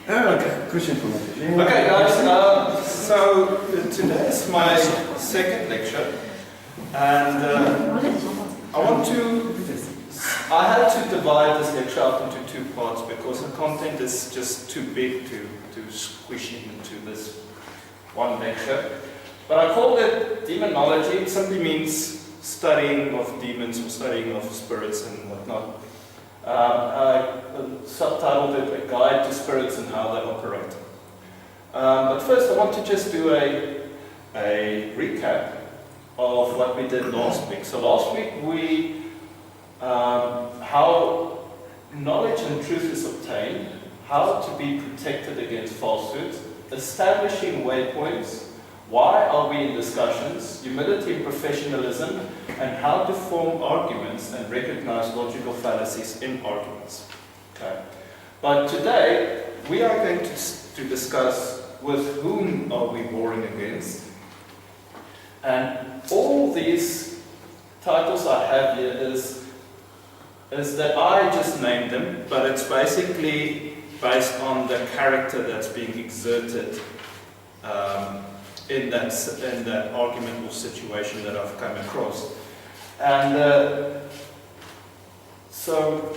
Okay, question for me. Okay, guys. So today is my second lecture, and I had to divide this lecture up into two parts because the content is just too big to squish into this one lecture. But I called it demonology. It simply means studying of demons or studying of spirits and whatnot. I subtitled it A Guide to Spirits and How They Operate. But first I want to just do a recap of what we did last week. So last week we how knowledge and truth is obtained, how to be protected against falsehood, establishing waypoints, why are we in discussions, humility and professionalism, and how to form arguments and recognize logical fallacies in arguments. Okay. But today we are going to discuss with whom are we warring against. And all these titles I have here is that I just named them, but it's basically based on the character that's being exerted in that argument or situation that I've come across. And so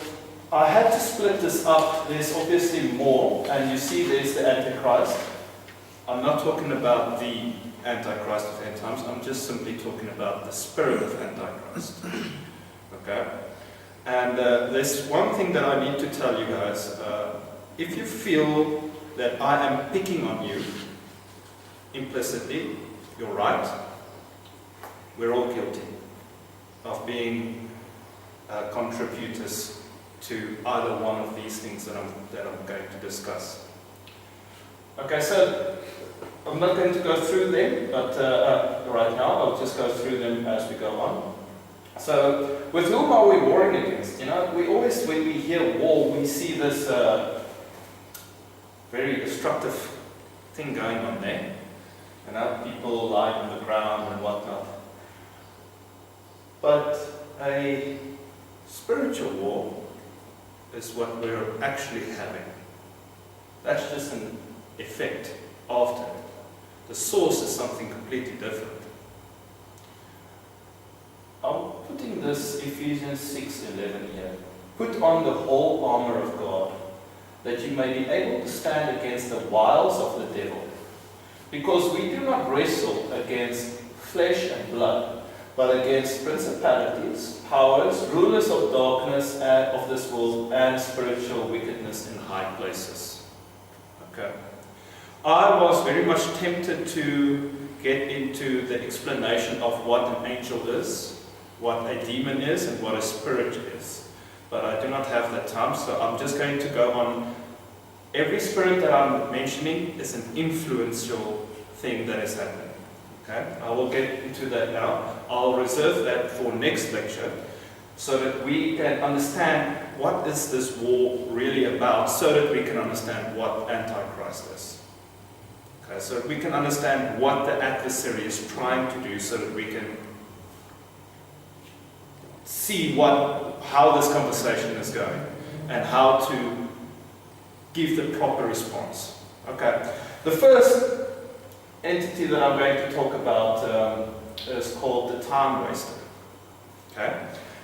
I had to split this up. There's obviously more, and you see there's the Antichrist. I'm not talking about the Antichrist of end times, I'm just simply talking about the spirit of Antichrist. Okay? And there's one thing that I need to tell you guys. If you feel that I am picking on you implicitly, you're right. We're all guilty of being contributors to either one of these things that I'm going to discuss. Okay, so I'm not going to go through them, but right now I'll just go through them as we go on. So, with whom are we warring against? You know, we always, when we hear war, we see this very destructive thing going on there. You know, people lying on the ground and whatnot. But a spiritual war is what we're actually having. That's just an effect after it. The source is something completely different. I'm putting this Ephesians 6:11 here. Put on the whole armor of God, that you may be able to stand against the wiles of the devil. Because we do not wrestle against flesh and blood, but against principalities, powers, rulers of darkness of this world, and spiritual wickedness in high places. Okay. I was very much tempted to get into the explanation of what an angel is, what a demon is, and what a spirit is. But I do not have that time, so I'm just going to go on. Every spirit that I'm mentioning is an influential thing that is happening. Okay? I will get into that now. I'll reserve that for next lecture, so that we can understand what is this war really about, so that we can understand what Antichrist is. Okay, so that we can understand what the adversary is trying to do, so that we can see how this conversation is going and how to give the proper response. Okay. The first entity that I'm going to talk about is called the time waster. Okay.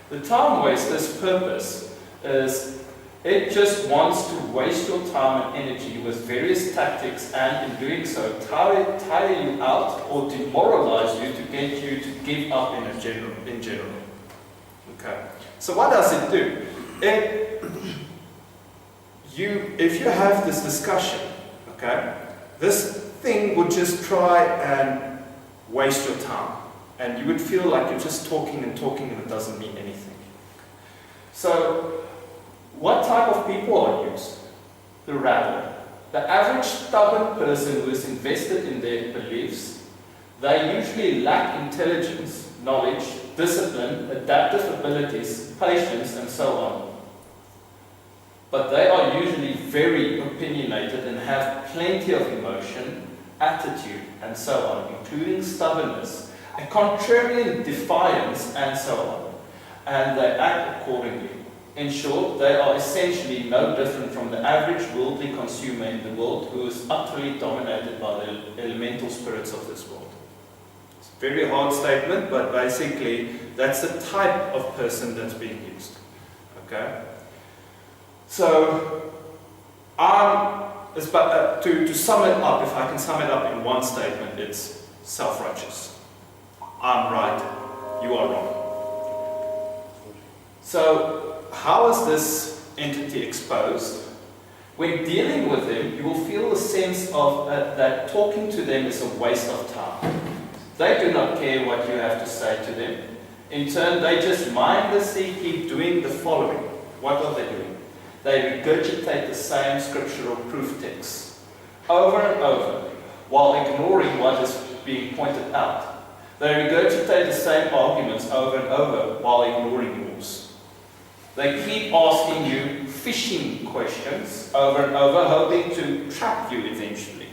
The time waster's purpose is it just wants to waste your time and energy with various tactics, and in doing so tire you out or demoralize you to get you to give up in general. Okay. So what does it do? If you have this discussion, okay, this thing would just try and waste your time, and you would feel like you're just talking and it doesn't mean anything. So, what type of people are used? The rabble. The average stubborn person who is invested in their beliefs, they usually lack intelligence, knowledge, discipline, adaptive abilities, patience, and so on. But they are usually very opinionated and have plenty of emotion, attitude, and so on, including stubbornness, a contrarian defiance, and so on. And they act accordingly. In short, they are essentially no different from the average worldly consumer in the world who is utterly dominated by the elemental spirits of this world. It's a very hard statement, but basically that's the type of person that's being used. Okay? So, to sum it up, if I can sum it up in one statement, it's self-righteous. I'm right, you are wrong. So, how is this entity exposed? When dealing with them, you will feel the sense of that talking to them is a waste of time. They do not care what you have to say to them. In turn, they just mindlessly keep doing the following. What are they doing? They regurgitate the same scriptural proof texts over and over while ignoring what is being pointed out. They regurgitate the same arguments over and over while ignoring yours. They keep asking you fishing questions over and over, hoping to trap you eventually.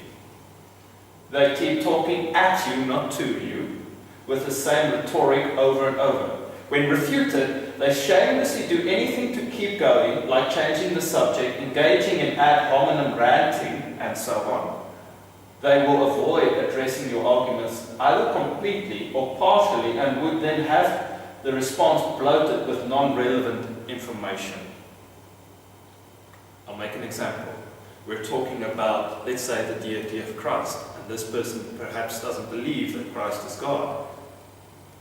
They keep talking at you, not to you, with the same rhetoric over and over. When refuted, they shamelessly do anything to keep going, like changing the subject, engaging in ad hominem ranting, and so on. They will avoid addressing your arguments either completely or partially, and would then have the response bloated with non-relevant information. I'll make an example. We're talking about, let's say, the deity of Christ, and this person perhaps doesn't believe that Christ is God.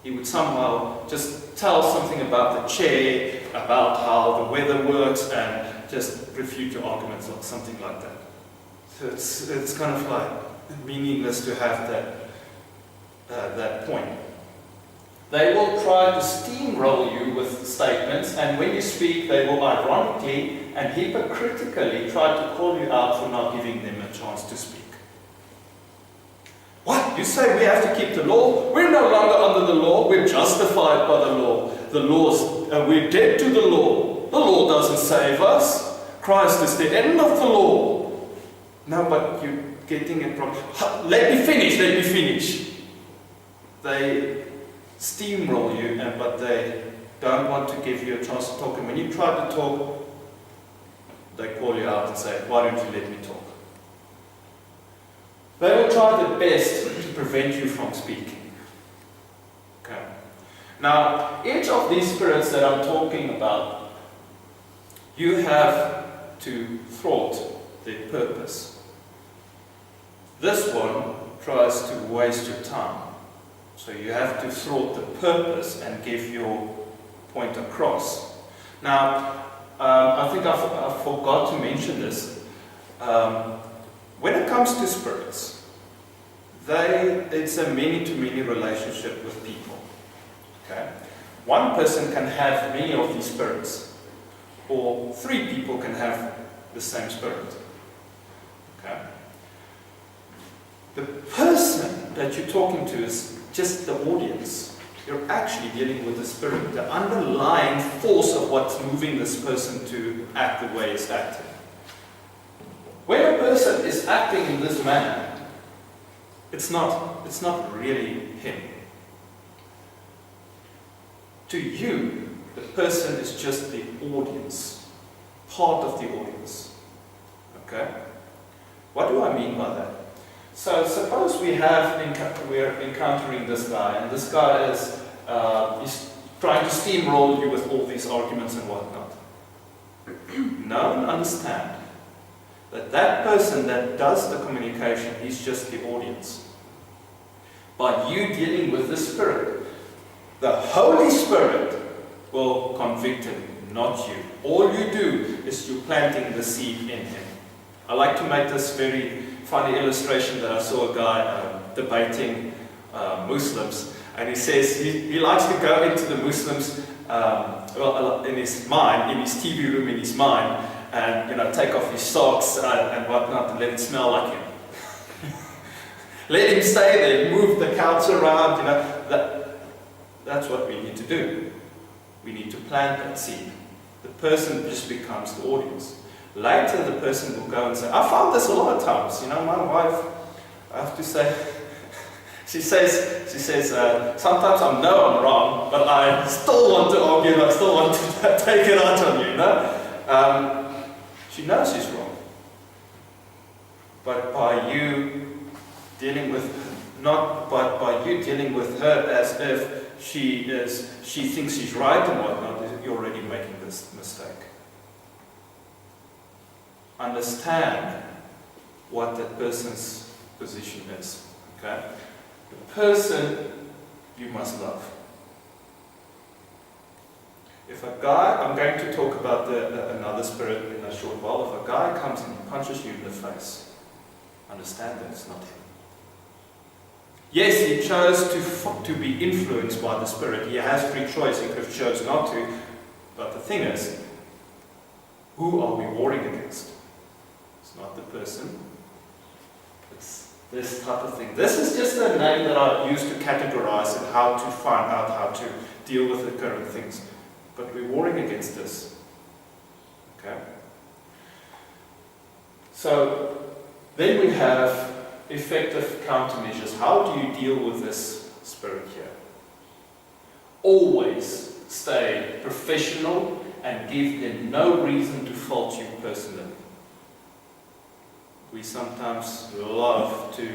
He would somehow just tell something about the chair, about how the weather works, and just refute your arguments or something like that. So it's kind of like meaningless to have that point. They will try to steamroll you with statements, and when you speak, they will ironically and hypocritically try to call you out for not giving them a chance to speak. What? You say we have to keep the law? We're no longer under the law. We're justified by the law. The laws, we're dead to the law. The law doesn't save us. Christ is the end of the law. No, but you're getting it wrong. Let me finish. They steamroll you, but they don't want to give you a chance to talk. And when you try to talk, they call you out and say, why don't you let me talk? They will try their best to prevent you from speaking. Okay. Now, each of these spirits that I'm talking about, you have to thwart their purpose. This one tries to waste your time. So you have to thwart the purpose and give your point across. Now, I think I forgot to mention this. When it comes to spirits, it's a many-to-many relationship with people. Okay? One person can have many of these spirits, or 3 people can have the same spirit. Okay? The person that you're talking to is just the audience. You're actually dealing with the spirit, the underlying force of what's moving this person to act the way it's acting. When a person is acting in this manner, it's not really him. To you, the person is just the audience, part of the audience. Okay? What do I mean by that? So suppose we're encountering this guy, and this guy is he's trying to steamroll you with all these arguments and whatnot. Know and understand that person that does the communication, he's just the audience. By you dealing with the Spirit, the Holy Spirit will convict him, not you. All you do is you're planting the seed in him. I like to make this very funny illustration that I saw a guy debating Muslims, and he says he likes to go into the Muslims in his mind, in his TV room in his mind, and take off his socks and whatnot and let it smell like him. Let him stay there, move the couch around. That's what we need to do. We need to plant that seed. The person just becomes the audience. Later, the person will go and say, I found this a lot of times. My wife, I have to say, She says, sometimes I know I'm wrong, but I still want to argue and I still want to take it out on you, she knows she's wrong. But by you dealing with, not by you dealing with her as if she thinks she's right and whatnot, you're already making this mistake. Understand what that person's position is. Okay? The person you must love. If a guy, I'm going to talk about another spirit in a short while. If a guy comes and he punches you in the face, understand that it's not him. Yes, he chose to be influenced by the spirit. He has free choice. He could have chose not to. But the thing is, who are we warring against? It's not the person. It's this type of thing. This is just a name that I use to categorize and how to find out how to deal with the current things. But we're warring against this. Okay? So, then we have effective countermeasures. How do you deal with this spirit here? Always stay professional and give them no reason to fault you personally. We sometimes love to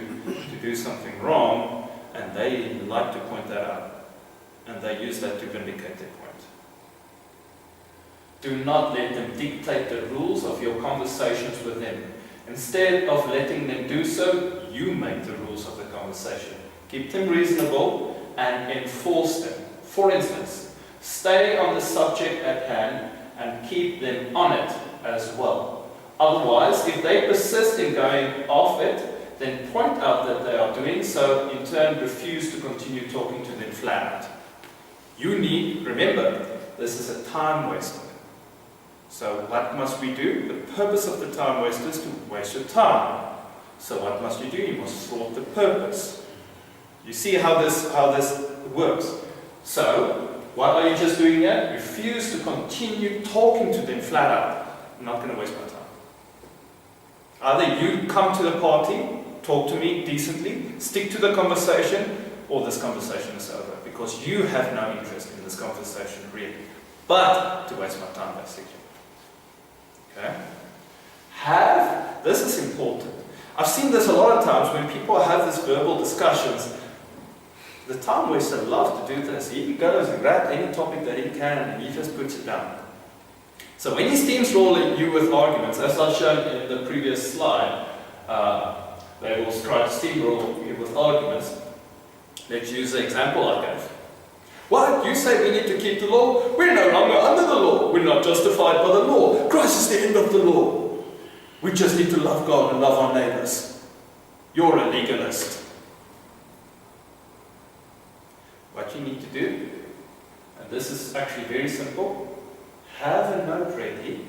do something wrong, and they like to point that out, and they use that to vindicate their point. Do not let them dictate the rules of your conversations with them. Instead of letting them do so, you make the rules of the conversation. Keep them reasonable and enforce them. For instance, stay on the subject at hand and keep them on it as well. Otherwise, if they persist in going off it, then point out that they are doing so, in turn refuse to continue talking to them flat out. You need, remember, this is a time waster. So what must we do? The purpose of the time waster is to waste your time. So what must you do? You must thwart the purpose. You see how this works. So, what are you just doing here? Refuse to continue talking to them flat out. I'm not going to waste my time. Either you come to the party, talk to me decently, stick to the conversation, or this conversation is over. Because you have no interest in this conversation, really. But to waste my time, basically. Okay? This is important. I've seen this a lot of times when people have these verbal discussions. The time waster loves to do this. He goes and grabs any topic that he can and he just puts it down. So when he steamroll you with arguments, as I showed in the previous slide, they will try to steamroll you with arguments. Let's use the example I gave. What? You say we need to keep the law? We're no longer under the law. We're not justified by the law. Christ is the end of the law. We just need to love God and love our neighbors. You're a legalist. What you need to do, and this is actually very simple, have a note ready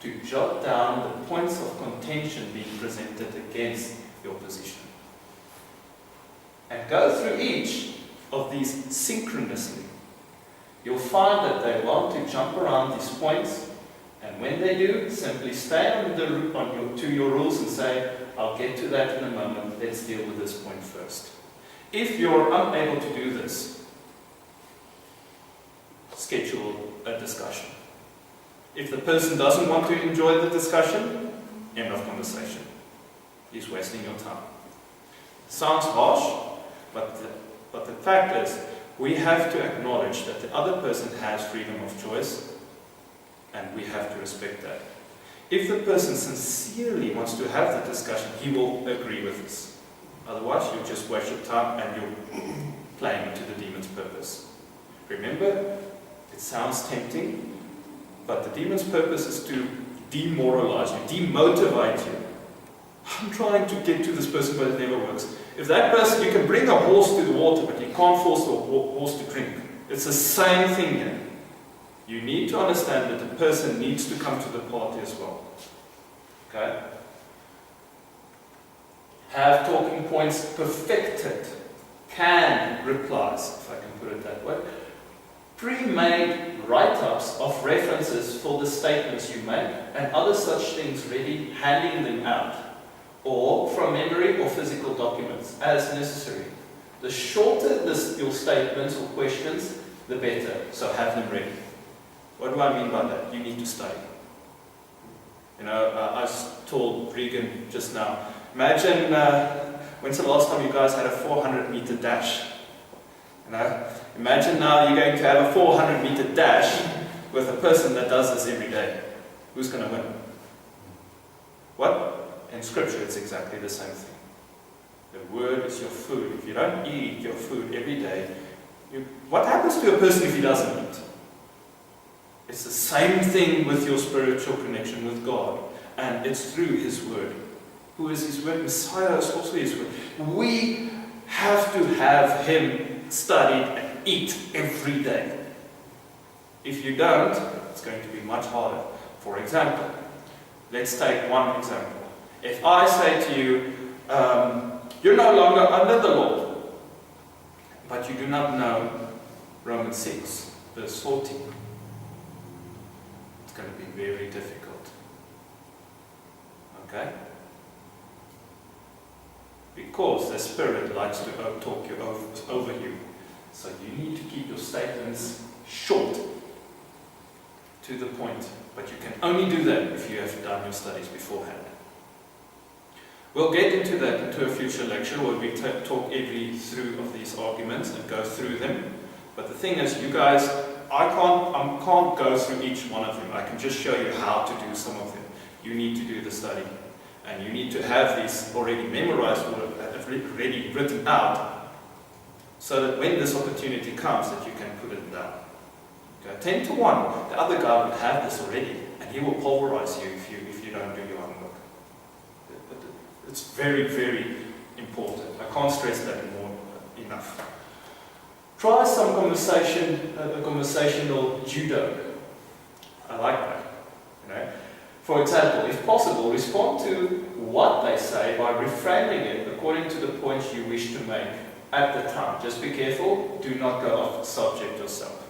to jot down the points of contention being presented against your position. And go through each of these synchronously. You'll find that they want to jump around these points, and when they do, simply stay to your rules and say, I'll get to that in a moment, let's deal with this point first. If you're unable to do this, schedule a discussion. If the person doesn't want to enjoy the discussion, end of conversation. He's wasting your time. Sounds harsh, but the fact is, we have to acknowledge that the other person has freedom of choice, and we have to respect that. If the person sincerely wants to have the discussion, he will agree with us. Otherwise, you'll just waste your time and you're playing to the demon's purpose. Remember, it sounds tempting, but the demon's purpose is to demoralize you, demotivate you. I'm trying to get to this person, but it never works. If that person, you can bring a horse to the water, but you can't force the horse to drink. It's the same thing here. You need to understand that the person needs to come to the party as well. Okay? Have talking points perfected. Canned replies, if I can put it that way. Pre-made write-ups of references for the statements you make, and other such things ready, handing them out. Or from memory or physical documents, as necessary. The shorter your statements or questions, the better. So have them ready. What do I mean by that? You need to study. I told Regan just now, imagine when's the last time you guys had a 400-meter dash? Imagine now you're going to have a 400-meter dash with a person that does this every day. Who's going to win? What? In Scripture, it's exactly the same thing. The Word is your food. If you don't eat your food every day, what happens to a person if he doesn't eat? It's the same thing with your spiritual connection with God. And it's through His Word. Who is His Word? Messiah is also His Word. We have to have Him studied and eat every day. If you don't, it's going to be much harder. For example, let's take one example. If I say to you, you're no longer under the law, but you do not know Romans 6, verse 14. It's going to be very difficult. Okay? Because the Spirit likes to talk you over you. So you need to keep your statements short, to the point. But you can only do that if you have done your studies beforehand. We'll get into that into a future lecture where we talk every through of these arguments and go through them. But the thing is, you guys, I can't go through each one of them. I can just show you how to do some of them. You need to do the study. And you need to have these already memorized or already written out, so that when this opportunity comes, that you can put it down. Okay? 10 to 1, the other guy will have this already, and he will pulverize you if you don't do your homework. It's very, very important. I can't stress that enough. Try some conversational judo. I like that. For example, if possible, respond to what they say by reframing it according to the points you wish to make at the time. Just be careful, do not go off the subject yourself.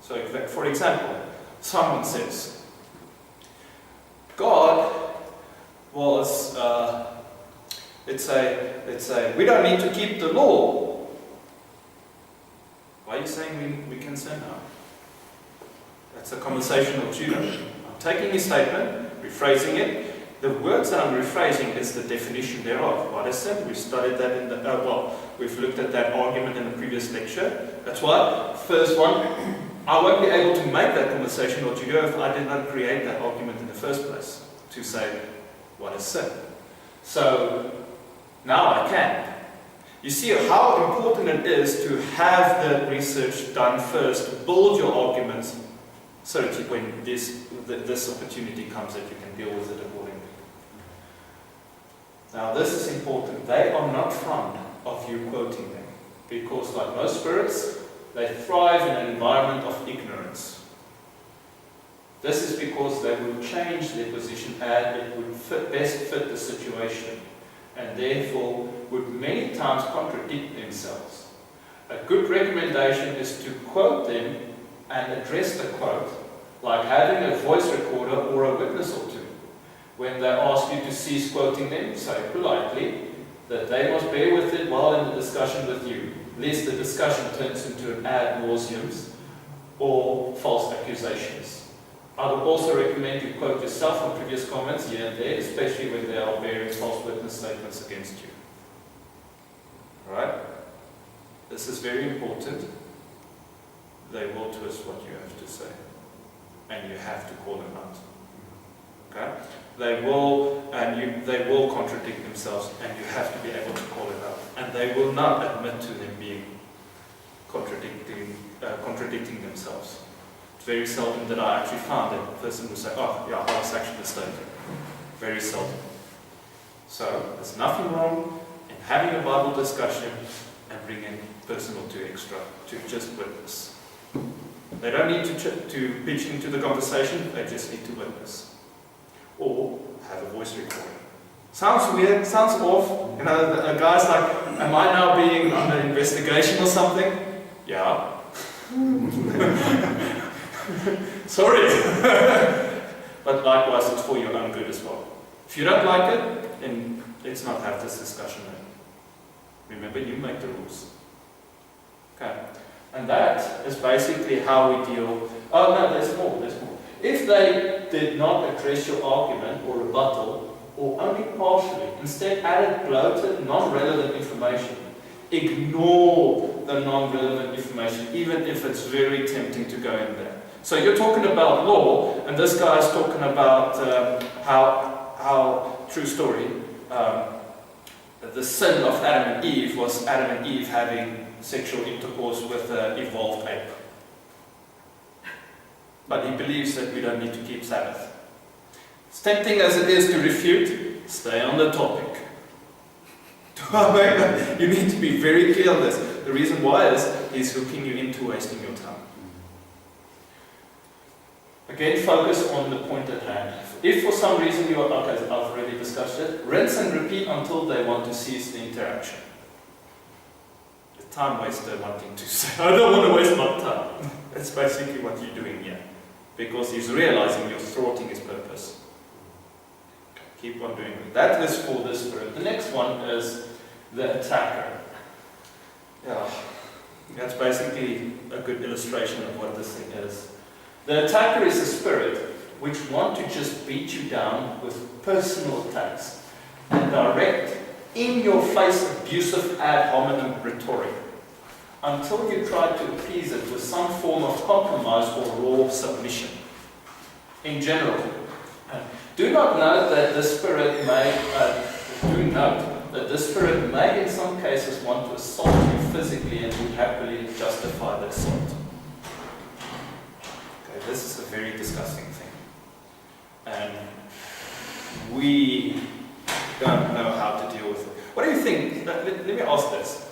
So, for example, someone says, God was, let's say, we don't need to keep the law. Why are you saying we can sin now? That's a conversational judo. I'm taking your statement, rephrasing it. The words that I'm rephrasing is the definition thereof. What is sin? We've studied that in the, we've looked at that argument in the previous lecture. That's why, first one, I won't be able to make that conversational judo if I did not create that argument in the first place, to say, what is sin? So, now I can. You see how important it is to have the research done first, to build your arguments, so that when this opportunity comes, that you can deal with it accordingly. Now this is important. They are not fond of you quoting them, because like most spirits, they thrive in an environment of ignorance. This is because they would change their position and it would best fit the situation, and therefore would many times contradict themselves. A good recommendation is to quote them and address the quote, like having a voice recorder or a witness or two. When they ask you to cease quoting them, say politely that they must bear with it while in the discussion with you, lest the discussion turns into an ad nauseam or false accusations. I would also recommend you quote yourself on previous comments here and there, especially when there are bearing false witness statements against you. Alright? This is very important. They will twist what you have to say, and you have to call them out. Okay? They will contradict themselves, and you have to be able to call it out. And they will not admit to them being contradicting themselves. It's very seldom that I actually found that a person will say, oh, yeah, I was actually mistaken. Very seldom. So, there's nothing wrong in having a Bible discussion and bringing a person or two extra to just witness. They don't need to pitch into the conversation, they just need to witness. Or have a voice recording. Sounds weird, sounds off. You know, a guy's like, am I now being under investigation or something? Yeah. Sorry. But likewise, it's for your own good as well. If you don't like it, then let's not have this discussion then. Remember, you make the rules. Okay. And that is basically how we deal. Oh no, there's more. If they did not address your argument or rebuttal, or only partially, instead added bloated, non-relevant information, ignore the non-relevant information, even if it's very tempting to go in there. So you're talking about law, and this guy is talking about how true story, the sin of Adam and Eve was Adam and Eve having sexual intercourse with an evolved ape. But he believes that we don't need to keep Sabbath. As tempting as it is to refute, stay on the topic. You need to be very clear on this. The reason why is he's hooking you into wasting your time. Again, focus on the point at hand. If for some reason you are, okay, I've already discussed it, rinse and repeat until they want to cease the interaction. The time waster wanting to say, I don't want to waste my time. That's basically what you're doing here. Because he's realizing you're thwarting his purpose. Keep on doing it. That is for this spirit. The next one is the attacker. Yeah, that's basically a good illustration of what this thing is. The attacker is a spirit which want to just beat you down with personal attacks and direct, in-your-face abusive ad hominem rhetoric until you try to appease it with some form of compromise or raw submission. In general, do note that this spirit may in some cases want to assault you physically and would happily justify the assault. Okay, this is a very disgusting thing. And we don't know how to deal with it. What do you think? Let me ask this.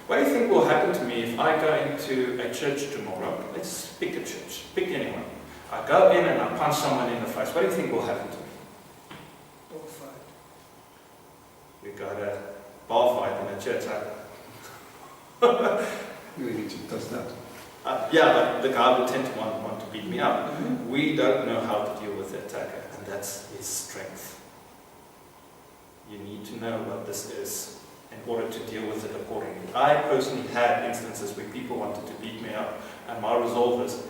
What do you think will happen to me if I go into a church tomorrow? Let's pick a church. Pick anyone. I go in and I punch someone in the face. What do you think will happen to me? Bar fight. We got a bar fight in a church. We need to test that. Yeah, but the guy will tend to want to beat me up. We don't know how to deal with the attacker, and that's his strength. You need to know what this is in order to deal with it accordingly. I personally had instances where people wanted to beat me up, and my resolve is,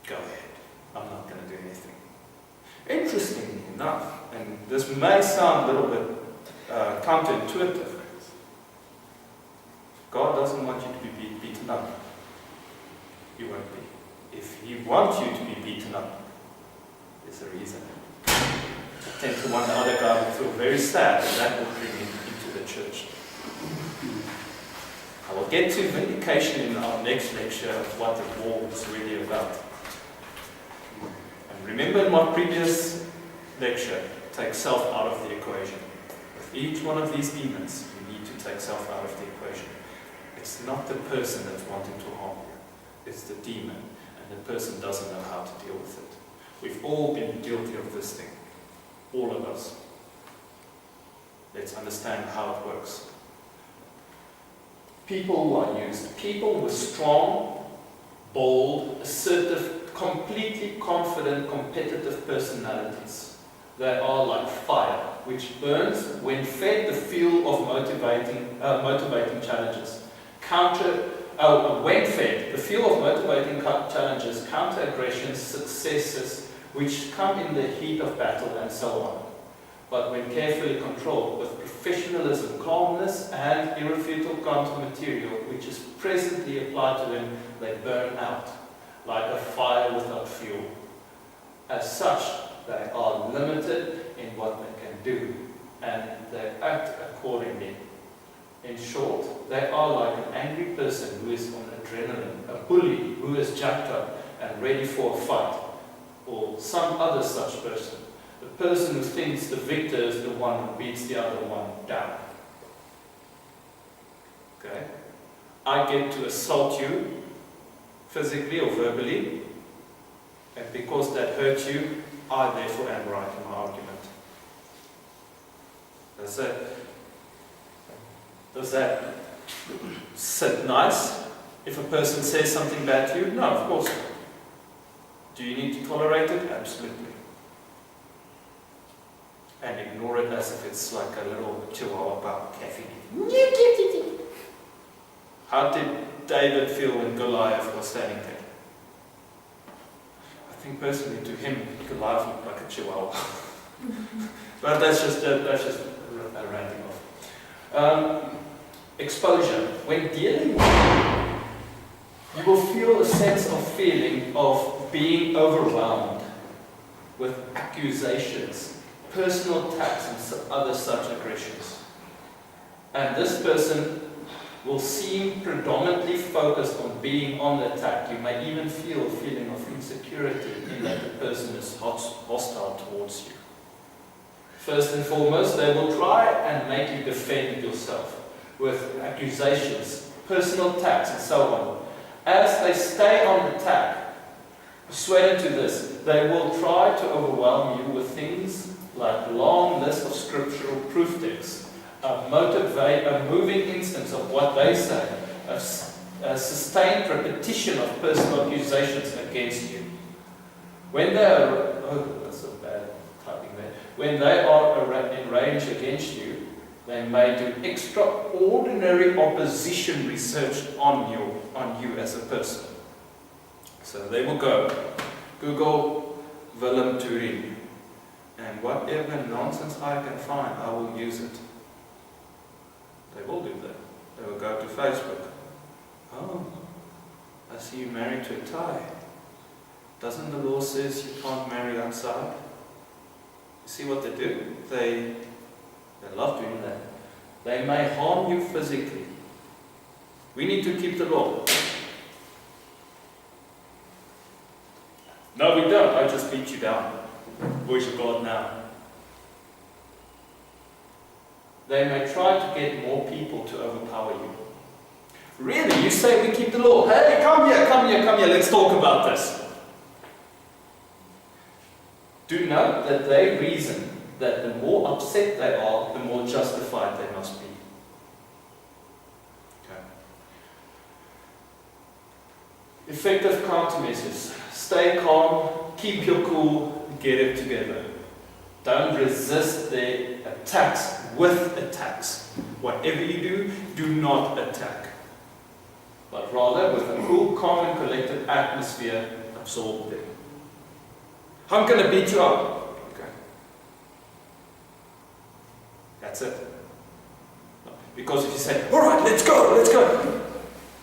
go ahead, I'm not going to do anything. Interestingly enough, and this may sound a little bit counterintuitive, God doesn't want you to be beaten up. You won't be. If He wants you to be beaten up, there's a reason. 10 to 1, the other guy will feel very sad, and that will bring him into the church. I will get to vindication in our next lecture of what the war is really about. And remember in my previous lecture, take self out of the equation. With each one of these demons, you need to take self out of the equation. It's not the person that's wanting to harm you. It's the demon, and the person doesn't know how to deal with it. We've all been guilty of this thing. All of us. Let's understand how it works. People who are used. People with strong, bold, assertive, completely confident, competitive personalities. They are like fire, which burns when fed the fuel of motivating challenges. When fed the fuel of motivating challenges, counter-aggressions, successes, which come in the heat of battle and so on. But when carefully controlled with professionalism, calmness, and irrefutable counter-material, which is presently applied to them, they burn out, like a fire without fuel. As such, they are limited in what they can do, and they act accordingly. In short, they are like an angry person who is on adrenaline, a bully who is jacked up and ready for a fight, or some other such person. The person who thinks the victor is the one who beats the other one down. Okay? I get to assault you physically or verbally, and because that hurts you, I therefore am right in my argument. That's it. Does that sit nice if a person says something bad to you? No, of course not. Do you need to tolerate it? Absolutely. And ignore it as if it's like a little chihuahua caffeine. How did David feel when Goliath was standing there? I think personally to him, Goliath looked like a chihuahua. But that's just a ranting off. Exposure. When dealing with it, you will feel a sense of feeling of being overwhelmed with accusations, personal attacks, and other such aggressions. And this person will seem predominantly focused on being on the attack. You may even feel a feeling of insecurity in that the person is hostile towards you. First and foremost, they will try and make you defend yourself with accusations, personal attacks, and so on. As they stay on the attack, persuaded to this, they will try to overwhelm you with things like a long list of scriptural proof texts, a moving instance of what they say, a sustained repetition of personal accusations against you. When they are, that's a bad typing there. When they are in rage against you, they may do extraordinary opposition research on you as a person. So they will go, Google Willem, and whatever nonsense I can find, I will use it. They will do that. They will go to Facebook. Oh, I see you married to a tie. Doesn't the law says you can't marry outside? You see what they do? They love doing that. They may harm you physically. We need to keep the law. No, we don't. I just beat you down. Where's your God now? They may try to get more people to overpower you. Really? You say we keep the law? Hey, come here, let's talk about this. Do note that they reason that the more upset they are, the more justified they must be. Okay. Effective countermeasures. Stay calm, keep your cool, get it together. Don't resist their attacks with attacks. Whatever you do, do not attack. But rather, with a cool, calm, and collected atmosphere, absorb them. I'm going to beat you up. Okay. That's it. Because if you say, alright, let's go.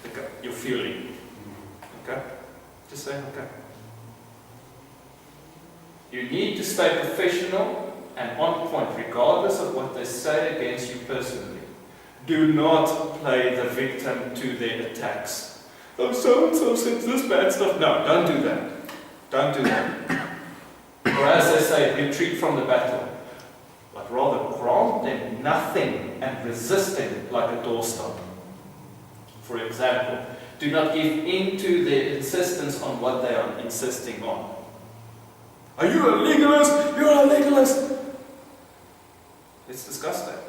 Okay. You're feeling. Okay? Just say, okay. You need to stay professional and on point, regardless of what they say against you personally. Do not play the victim to their attacks. Oh, so-and-so said this bad stuff. No, don't do that. Don't do that. Or as they say, retreat from the battle. But rather grant them nothing and resist them like a doorstop. For example, do not give in to their insistence on what they are insisting on. Are you a legalist? You're a legalist. Let's discuss that.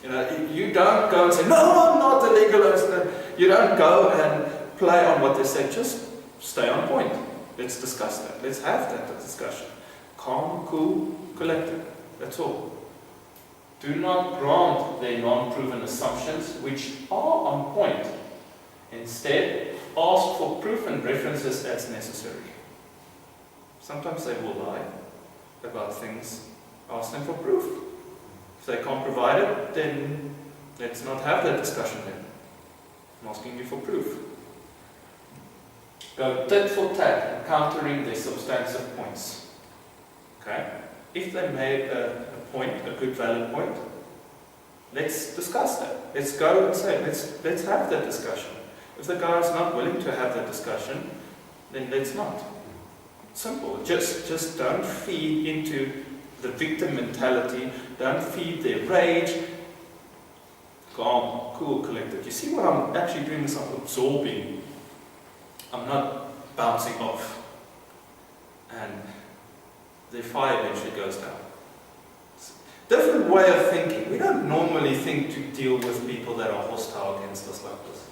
You don't go and say, no, I'm not a legalist. You don't go and play on what they say. Just stay on point. Let's discuss that. Let's have that discussion. Calm, cool, collected. That's all. Do not grant their non-proven assumptions, which are on point. Instead, ask for proof and references as necessary. Sometimes they will lie about things. Ask them for proof. If they can't provide it, then let's not have that discussion then. I'm asking you for proof. Go tit for tat, encountering their substantive points. Okay? If they made a point, a good valid point, let's discuss that. Let's go and say, let's have that discussion. If the guy is not willing to have that discussion, then let's not. Simple. Just don't feed into the victim mentality. Don't feed their rage. Calm, cool, collected. You see what I'm actually doing is I'm absorbing. I'm not bouncing off. And the fire eventually goes down. Different way of thinking. We don't normally think to deal with people that are hostile against us like this.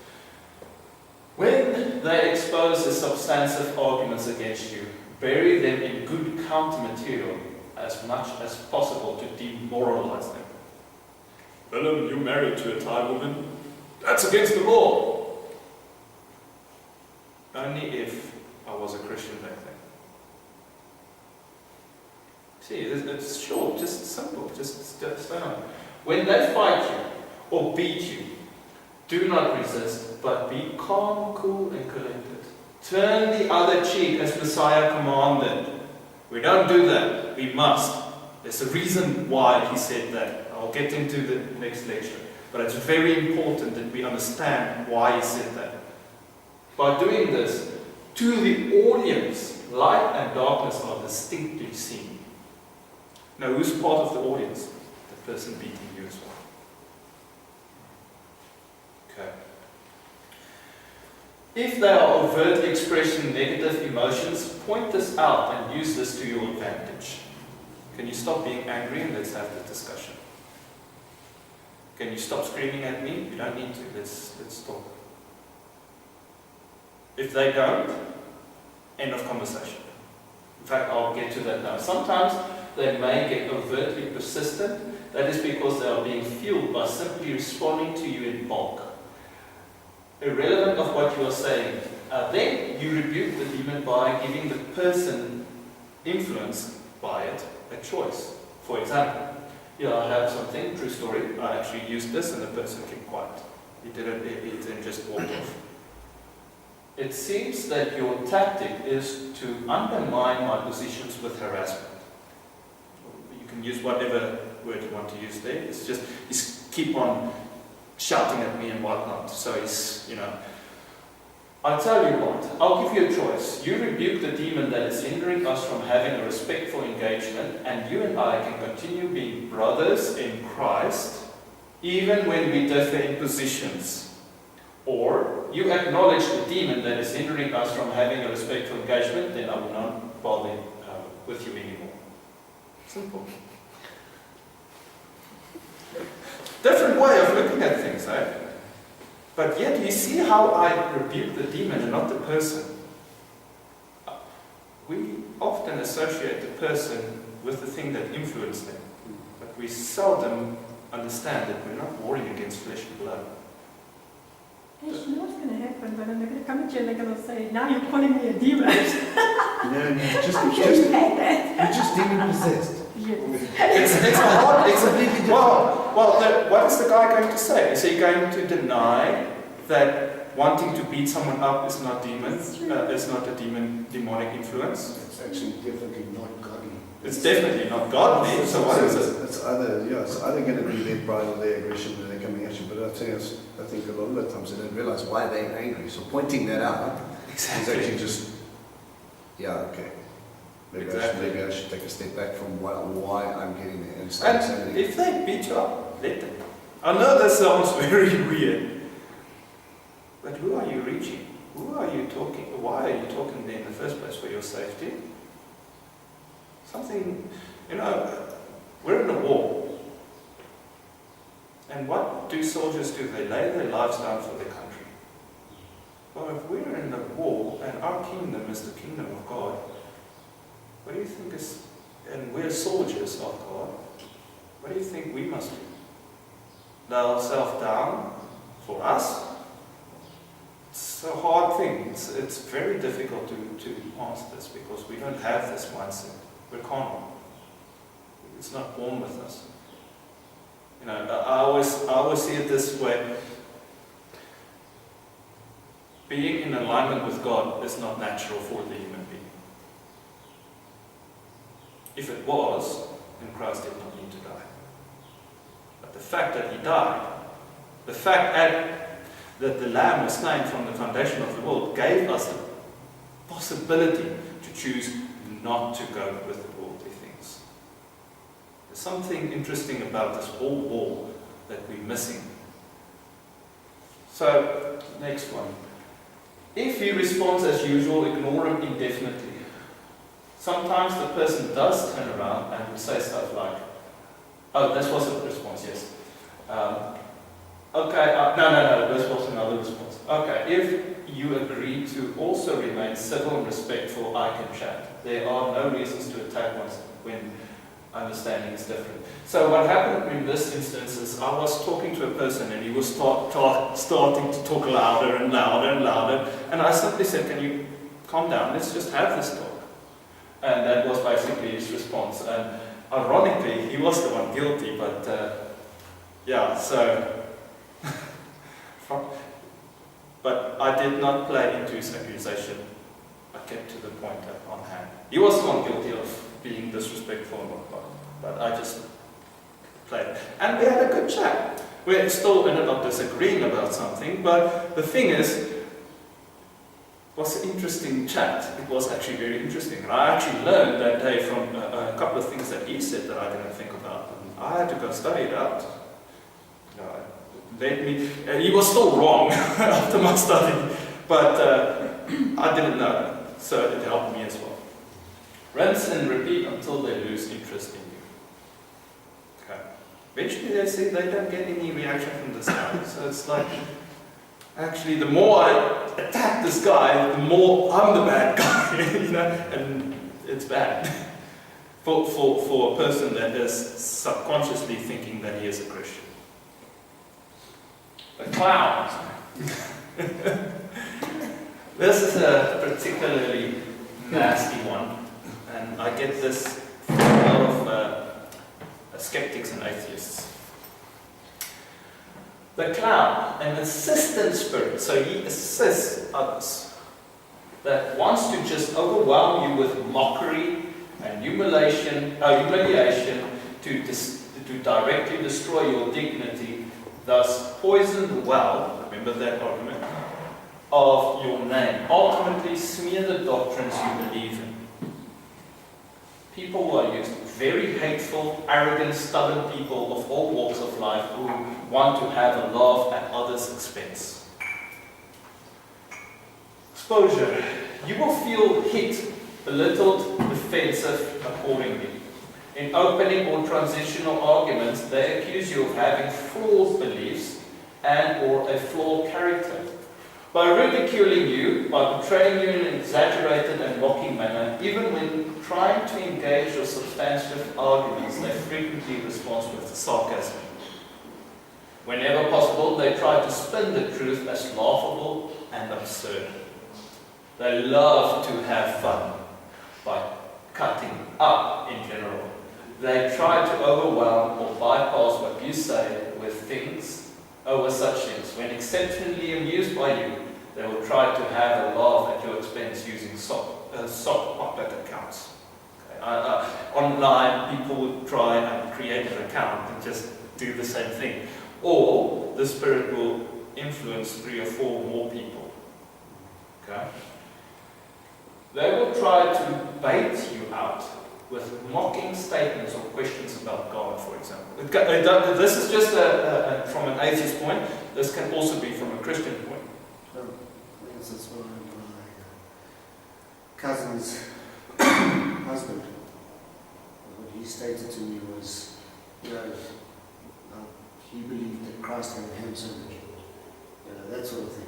When they expose their substantive arguments against you, bury them in good counter material as much as possible to demoralize them. Willem, you married to a Thai woman? That's against the law. Only if I was a Christian back then. See, it's short, just simple, just stand on. When they fight you or beat you, do not resist, but be calm, cool, and collected. Turn the other cheek as Messiah commanded. We don't do that. We must. There's a reason why he said that. I'll get into the next lecture. But it's very important that we understand why he said that. By doing this, to the audience, light and darkness are distinctly seen. Now, who's part of the audience? The person beating you as well. Okay. If they are overtly expressing negative emotions, point this out and use this to your advantage. Can you stop being angry and let's have the discussion? Can you stop screaming at me? You don't need to. Let's talk. If they don't, end of conversation. In fact, I'll get to that now. Sometimes they may get overtly persistent. That is because they are being fueled by simply responding to you in bulk, irrelevant of what you are saying. Then you rebuke the demon by giving the person influenced by it a choice. For example, I have something, true story, I actually used this and the person kept quiet. He didn't just walk off. It seems that your tactic is to undermine my positions with harassment. You can use whatever word you want to use there. It's just, keep on shouting at me and whatnot. So I'll tell you what, I'll give you a choice. You rebuke the demon that is hindering us from having a respectful engagement, and you and I can continue being brothers in Christ, even when we differ in positions. Or you acknowledge the demon that is hindering us from having a respectful engagement, then I will not bother with you anymore. Simple. Different way of looking at things, eh? But yet you see how I rebuke the demon and not the person. We often associate the person with the thing that influenced them. But we seldom understand that we're not warring against flesh and blood. Yes, you know what's going to happen, but then they're going to come at you and they're going to say, now you're calling me a demon. No, You're just demon possessed. Yes. It's a hard, it's completely different. What is the guy going to say? Is he going to deny that wanting to beat someone up is not is not a demonic influence? It's actually definitely not godly. It's definitely not godly. So what is it? It's either going to be their pride or their aggression when they're coming at you. But I think a lot of the times they don't realize why they're angry. So pointing that out is actually just, okay. Maybe I should take a step back from why I'm getting there and start saying. If they beat you up, let them. I know that sounds very weird, but who are you reaching? Who are you talking? Why are you talking there in the first place? For your safety? Something, we're in a war. And what do soldiers do? They lay their lives down for their country. Well, if we're in a war and our kingdom is the kingdom of God, what do you think is, and we're soldiers of God, what do you think we must do? Lay ourselves down for us? It's a hard thing. It's very difficult to answer this because we don't have this mindset. We're carnal. It's not born with us. I always see it this way. Being in alignment with God is not natural for the human being. If it was, then Christ did not need to die. But the fact that he died, the fact that the Lamb was slain from the foundation of the world, gave us the possibility to choose not to go with the worldly things. There's something interesting about this whole war that we're missing. So, next one. If he responds as usual, ignore him indefinitely. Sometimes the person does turn around and would say stuff like, oh, this was a response, yes. No, this was another response. Okay, if you agree to also remain civil and respectful, I can chat. There are no reasons to attack when understanding is different. So what happened in this instance is I was talking to a person and he was starting to talk louder and louder and louder, and I simply said, can you calm down, let's just have this talk. And that was basically his response. And ironically, he was the one guilty, but yeah, so... But I did not play into his accusation. I kept to the point on hand. He was the one guilty of being disrespectful and whatnot, but I just played. And we had a good chat. We still ended up disagreeing about something, but the thing is, it was an interesting chat. It was actually very interesting. And I actually learned that day from a couple of things that he said that I didn't think about. And I had to go study it out. He was still wrong after my study, but I didn't know, so it helped me as well. Rinse and repeat until they lose interest in you. Okay. Eventually they see they don't get any reaction from this guy, so it's like, actually the more I attack this guy, the more I'm the bad guy, you know, and it's bad for a person that is subconsciously thinking that he is a Christian. The clown. This is a particularly nasty one, and I get this from a lot of skeptics and atheists. The clown, an assistant spirit, so he assists others, that wants to just overwhelm you with mockery and humiliation to directly destroy your dignity, thus poison the well, remember that argument, of your name, ultimately smear the doctrines you believe in. People are used, very hateful, arrogant, stubborn people of all walks of life who want to have a laugh at others' expense. Exposure. You will feel hit, belittled, defensive accordingly. In opening or transitional arguments, they accuse you of having flawed beliefs and or a flawed character. By ridiculing you, by portraying you in an exaggerated and mocking manner, even when trying to engage your substantive arguments, they frequently respond with sarcasm. Whenever possible, they try to spin the truth as laughable and absurd. They love to have fun by cutting up in general. They try to overwhelm or bypass what you say with such things. When exceptionally amused by you, they will try to have a laugh at your expense using sock puppet accounts. Okay. Online, people would try and create an account and just do the same thing. Or the spirit will influence 3 or 4 more people. Okay? They will try to bait you out with mocking statements or questions about God, for example. This is just from an atheist point. This can also be from a Christian point. For instance, one of my cousin's husband, what he stated to me was, he believed that Christ had a handsome vision, that sort of thing.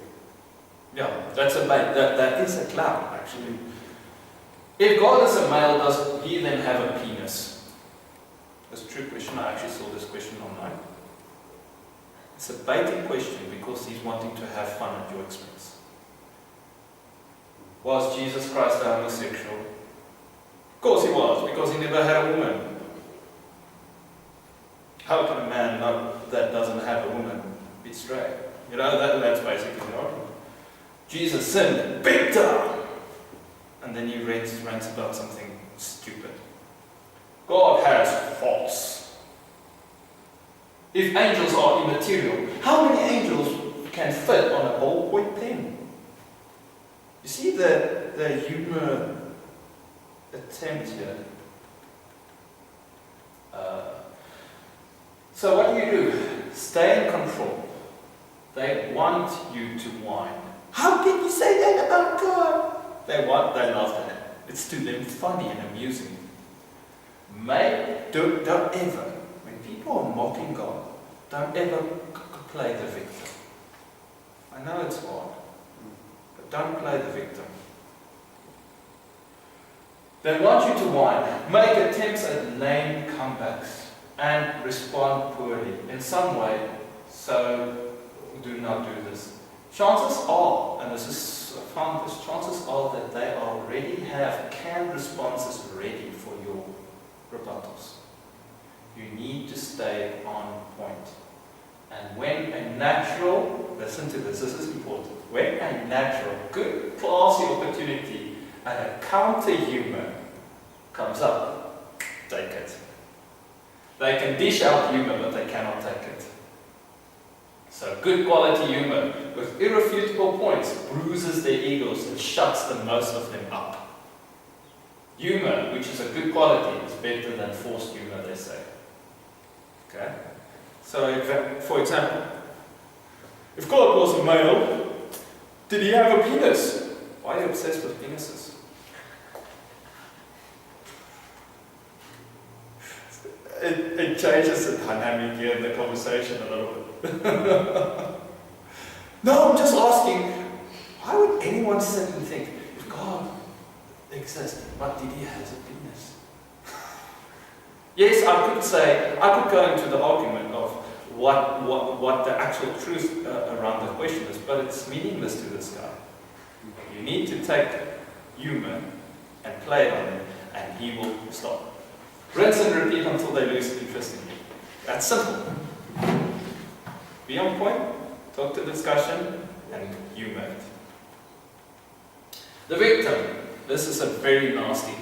Yeah, that's a bait. That is a clown, actually. If God is a male, does he then have a penis? That's a true question. I actually saw this question online. It's a baiting question because he's wanting to have fun at your expense. Was Jesus Christ a homosexual? Of course he was, because he never had a woman. How can a man that doesn't have a woman be straight? That's basically the argument. Jesus sinned big time. And then he rants about something stupid. God has faults. If angels are immaterial, how many angels can fit on a ballpoint pen? You see the humor attempt here. So what do? Stay in control. They want you to whine. How can you say that about God? They love that. It's to them funny and amusing. Don't ever, when people are mocking God, don't ever play the victim. I know it's hard, but don't play the victim. They want you to whine, make attempts at lame comebacks, and respond poorly in some way. So do not do this. Chances are, and this is I found this, chances are that they already have canned responses ready for your rebuttals. You need to stay on point. And when a natural, listen to this is important, when a natural, good, classy opportunity and a counter humor comes up, take it. They can dish out humor, but they cannot take it. So good quality humor with irrefutable points bruises their egos and shuts the most of them up. Humor, which is a good quality, is better than forced humor, they say. Okay? So, for example, if God was a male, did he have a penis? Why are you obsessed with penises? It changes the dynamic here in the conversation a little bit. No, I'm just asking, why would anyone sit and think, if God exists, what did he have a penis? Yes, I could say, I could go into the argument of what the actual truth around the question is, but it's meaningless to this guy. You need to take humor and play it on him, and he will stop. Rinse and repeat until they lose interest in you. That's simple. Be on point, talk to discussion, and humor it. The victim. This is a very nasty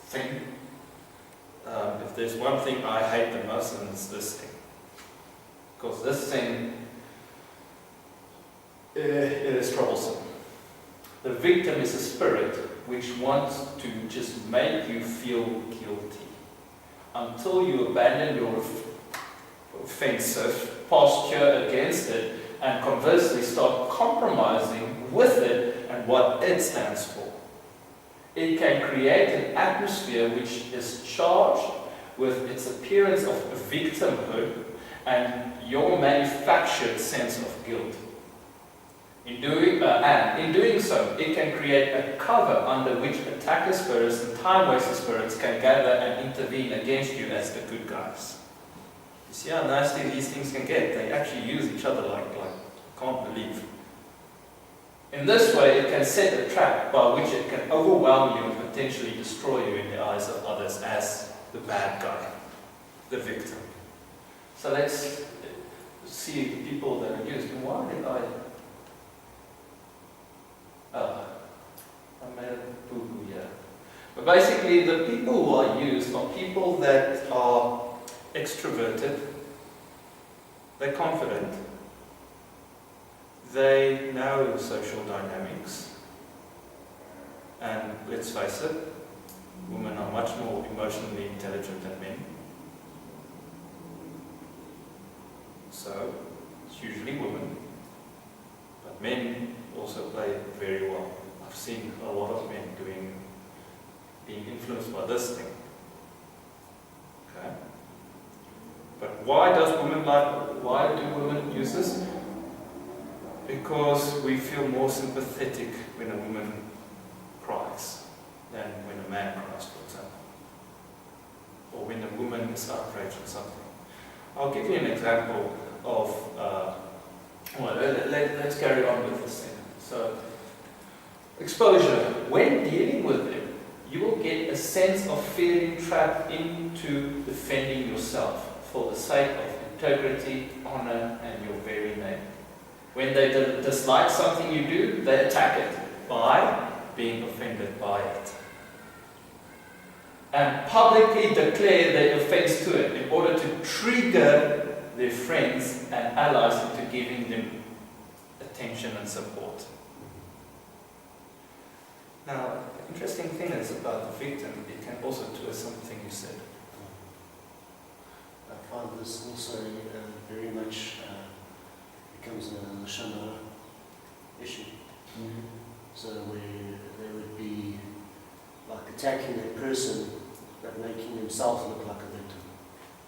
thing. If there's one thing I hate the most, then it's this thing. Because this thing, it is troublesome. The victim is a spirit which wants to just make you feel guilty until you abandon your offensive posture against it and conversely start compromising with it and what it stands for. It can create an atmosphere which is charged with its appearance of victimhood and your manufactured sense of guilt. In doing so, it can create a cover under which attacker spirits and time-waster spirits can gather and intervene against you as the good guys. You see how nasty these things can get? They actually use each other like can't believe. In this way, it can set a trap by which it can overwhelm you and potentially destroy you in the eyes of others as the bad guy, the victim. So let's see the people that are used. And why did I made a boo-boo here. But basically, the people who are used are people that are extroverted, they're confident, they know social dynamics, and let's face it, women are much more emotionally intelligent than men. So, it's usually women, but men also play very well. I've seen a lot of men being influenced by this thing. Okay? But why do women use this? Because we feel more sympathetic when a woman cries than when a man cries, for example. Or when a woman is outraged or something. I'll give you an example of, let's carry on with this thing. So, exposure. When dealing with them, you will get a sense of feeling trapped into defending yourself for the sake of integrity, honor, and your very name. When they dislike something you do, they attack it by being offended by it. And publicly declare their offense to it in order to trigger their friends and allies into giving them attention and support. Now, the interesting thing is about the victim, it can also twist something you said. I find this also very much becomes a Shana issue. Mm-hmm. So where they would be like attacking that person but making themselves look like a victim.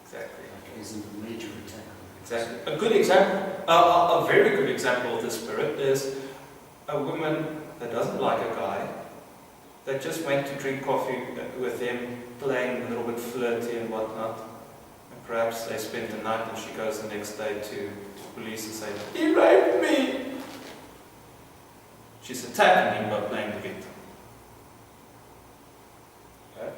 Exactly. Like isn't a major attack. Exactly. A good example, a very good example of this spirit is a woman that doesn't like a guy that just went to drink coffee with him, playing a little bit flirty and whatnot. And perhaps they spent the night and she goes the next day to police and says, "He raped me." She's attacking him by playing the victim. Okay.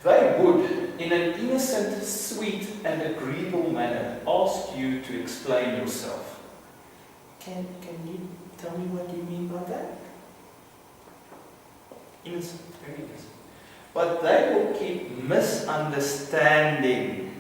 They would, in an innocent, sweet and agreeable manner, ask you to explain yourself. Can you tell me what you mean by that? Innocent, very innocent. But they will keep misunderstanding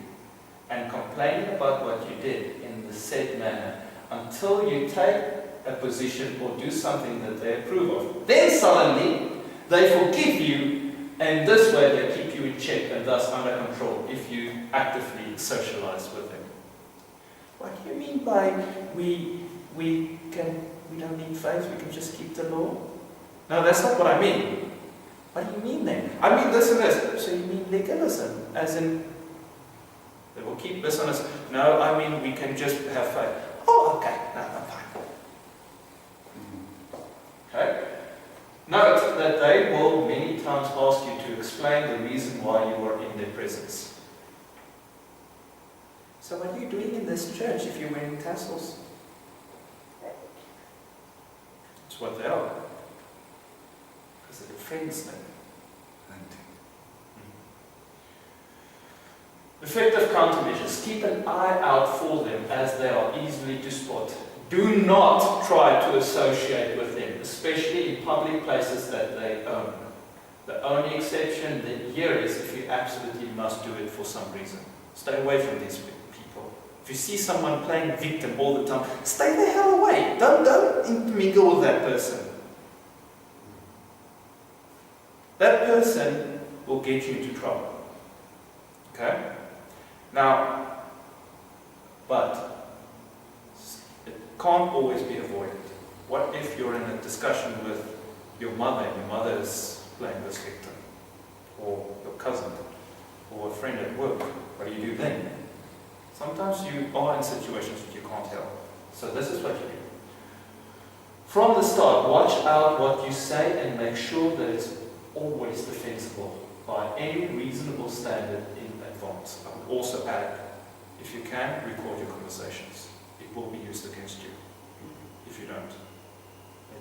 and complaining about what you did in the said manner until you take a position or do something that they approve of. Then suddenly they forgive you, and this way they keep you in check and thus under control if you actively socialize with them. What do you mean by we don't need faith, we can just keep the law? No, that's not what I mean. What do you mean then? I mean this and this. So you mean legalism, as in they will keep this on us. No, I mean we can just have faith. Oh, okay, no, I'm fine. Okay? Note that they will many times ask you to explain the reason why you are in their presence. So what are you doing in this church if you're wearing tassels? That's what they are. Because it offends them. Effective countermeasures. Keep an eye out for them as they are easily to spot. Do not try to associate with them, especially in public places that they own. The only exception here is if you absolutely must do it for some reason. Stay away from these people. If you see someone playing victim all the time, stay the hell away. Don't intermingle with that person. That person will get you into trouble. Okay? Now, but it can't always be avoided. What if you're in a discussion with your mother and your mother is playing this victim? Or your cousin? Or a friend at work? What do you do then? Sometimes you are in situations that you can't help. So this is what you do. From the start, watch out what you say and make sure that it's always defensible by any reasonable standard in advance. I would also add, if you can, record your conversations. It will be used against you if you don't.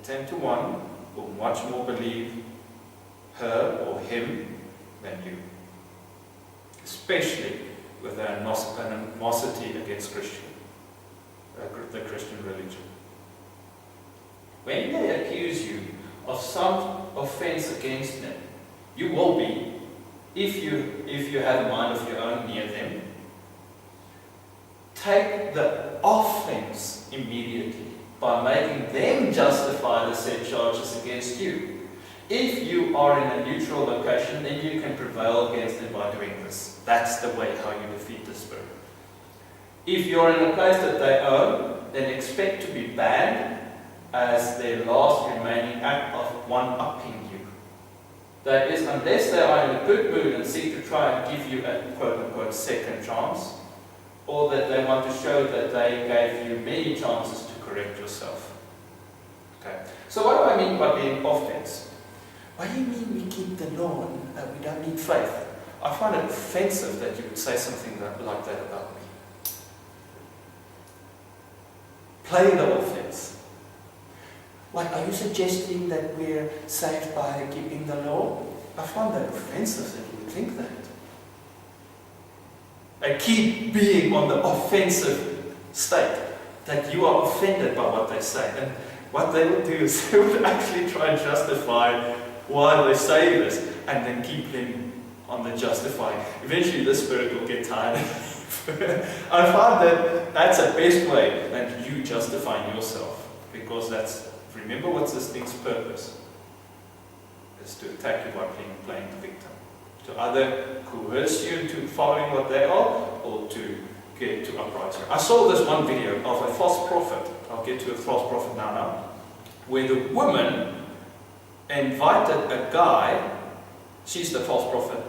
10 to 1 will much more believe her or him than you, especially with their animosity against the Christian religion. When they accuse you of some offense against them, you will be, if you have a mind of your own near them, take the offense immediately by making them justify the said charges against you. If you are in a neutral location, then you can prevail against them by doing this. That's the way how you defeat the spirit. If you're in a place that they own, then expect to be banned as their last remaining act of one-upping you. That is, unless they are in a good mood and seek to try and give you a quote-unquote second chance, or that they want to show that they gave you many chances to correct yourself. Okay. So what do I mean by being offense? What do you mean we keep the law and we don't need faith? I find it offensive that you would say something like that about me. Play the offense. Like, are you suggesting that we're saved by keeping the law? I find that offensive that you would think that. I keep being on the offensive state, that you are offended by what they say. And what they would do is they would actually try and justify why they say this, and then keep them on the justifying. Eventually the spirit will get tired. I find that that's the best way than you justifying yourself, because that's, remember what's this thing's purpose? Is to attack you by playing the victim. To either coerce you into following what they are, or to get to upright you. I saw this one video of a false prophet. I'll get to a false prophet now, where the woman invited a guy, she's the false prophet,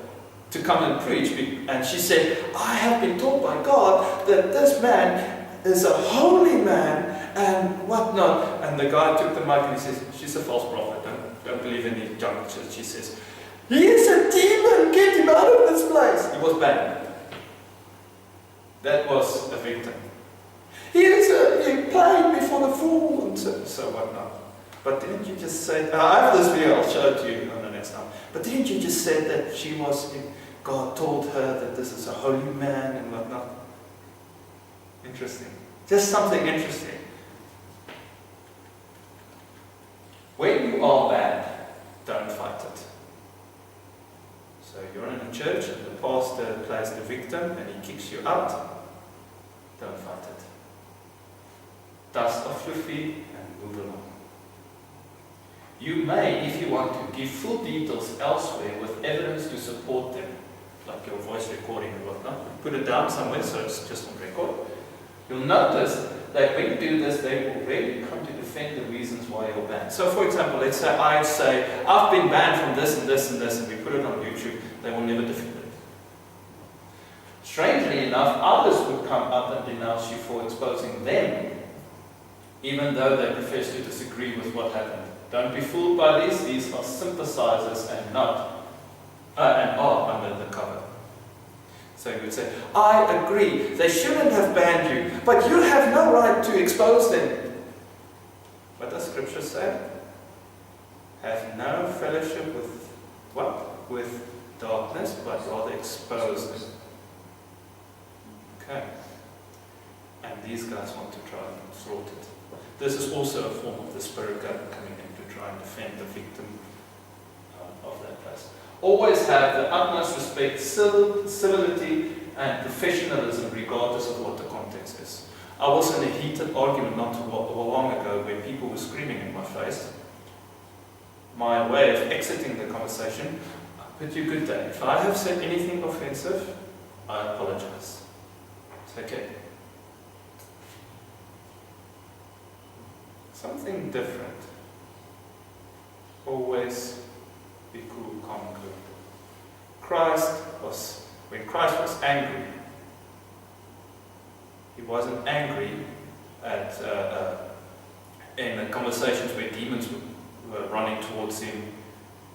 to come and preach, and she said, I have been told by God that this man is a holy man and whatnot. And the guy took the mic and he says, she's a false prophet, don't believe any junk. She says, "He is a demon, get him out of this place." He was banned. That was a victim. He played me for the fool, and so whatnot. But didn't you just say, I have this video, I'll show it to you on the next time. But didn't you just say that God told her that this is a holy man and whatnot? Interesting. Just something interesting. When you are bad, don't fight it. So you're in a church and the pastor plays the victim and he kicks you out. Don't fight it. Dust off your feet and move along. You may, if you want to, give full details elsewhere with evidence to support them, like your voice recording and whatnot. Put it down somewhere so it's just on record. You'll notice that when you do this, they will really come to defend the reasons why you're banned. So for example, let's say I say, I've been banned from this and this and this, and we put it on YouTube, they will never defend it. Strangely enough, others would come up and denounce you for exposing them, even though they profess to disagree with what happened. Don't be fooled by these. These are sympathizers and are under the cover. So you would say, I agree, they shouldn't have banned you, but you have no right to expose them. What does Scripture say? Have no fellowship with what? With darkness, but rather expose them. Okay. And these guys want to try and thwart it. This is also a form of the Spirit coming in to try and defend the victim of that place. Always have the utmost respect, civility, and professionalism, regardless of what the context is. I was in a heated argument not too long ago where people were screaming in my face. My way of exiting the conversation, I bid you good day. If I have said anything offensive, I apologize. It's okay. Something different. Always be cool, calm, and good. When Christ was angry, he wasn't angry in the conversations where demons were running towards him.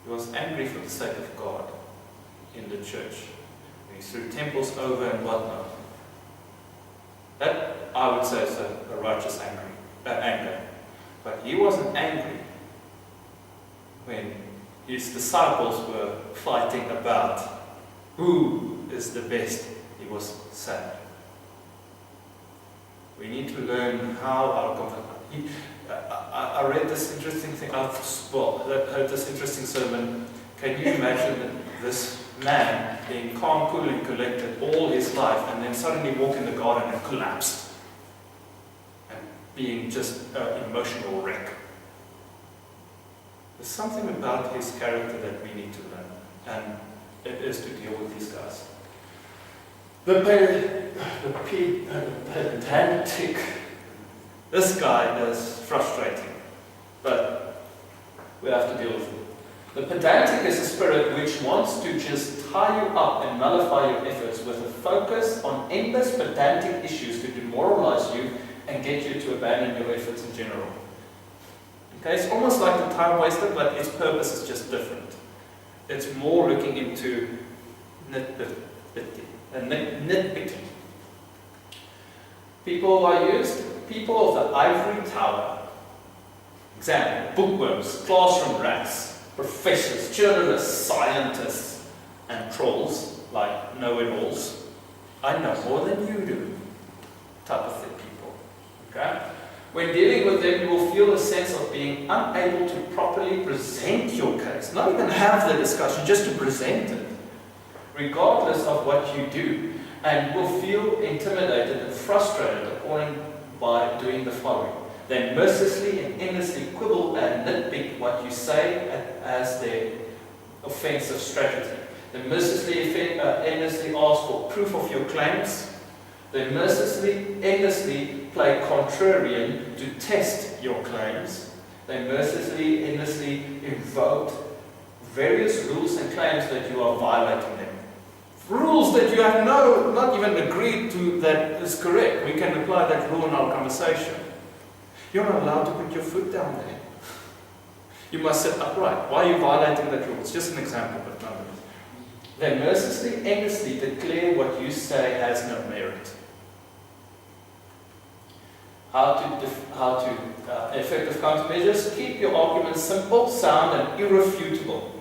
He was angry for the sake of God in the church. He threw temples over and whatnot. That, I would say, is a righteous anger. But he wasn't angry when his disciples were fighting about who is the best. He was sad. We need to learn how our comfort. I read this interesting thing. I heard this interesting sermon. Can you imagine this man being calm, cool, and collected all his life, and then suddenly walk in the garden and collapsed, and being just an emotional wreck? There's something about his character that we need to learn, and it is to deal with these guys. The pedantic. This guy is frustrating, but we have to deal with it. The pedantic is a spirit which wants to just tie you up and nullify your efforts with a focus on endless pedantic issues to demoralize you and get you to abandon your efforts in general. Okay, it's almost like the time waster, but its purpose is just different. It's more looking into nitpicking. People are used. People of the ivory tower. Example, bookworms, classroom rats, professors, journalists, scientists, and trolls, like know-it-alls. I know more than you do, type of thing, people. Okay? When dealing with them, you will feel a sense of being unable to properly present your case. Not even have the discussion, just to present it. Regardless of what you do. And you will feel intimidated and frustrated by doing the following. They mercilessly and endlessly quibble and nitpick what you say as their offensive strategy. They mercilessly, endlessly ask for proof of your claims. They mercilessly, endlessly play contrarian to test your claims. They mercilessly, endlessly invoke various rules and claims that you are violating them. Rules that you have not even agreed to that is correct. We can apply that rule in our conversation. You're not allowed to put your foot down there. You must sit upright. Why are you violating that rule? It's just an example, but nonetheless. They mercilessly, endlessly declare what you say has no merit. How to effective countermeasures? Keep your arguments simple, sound, and irrefutable.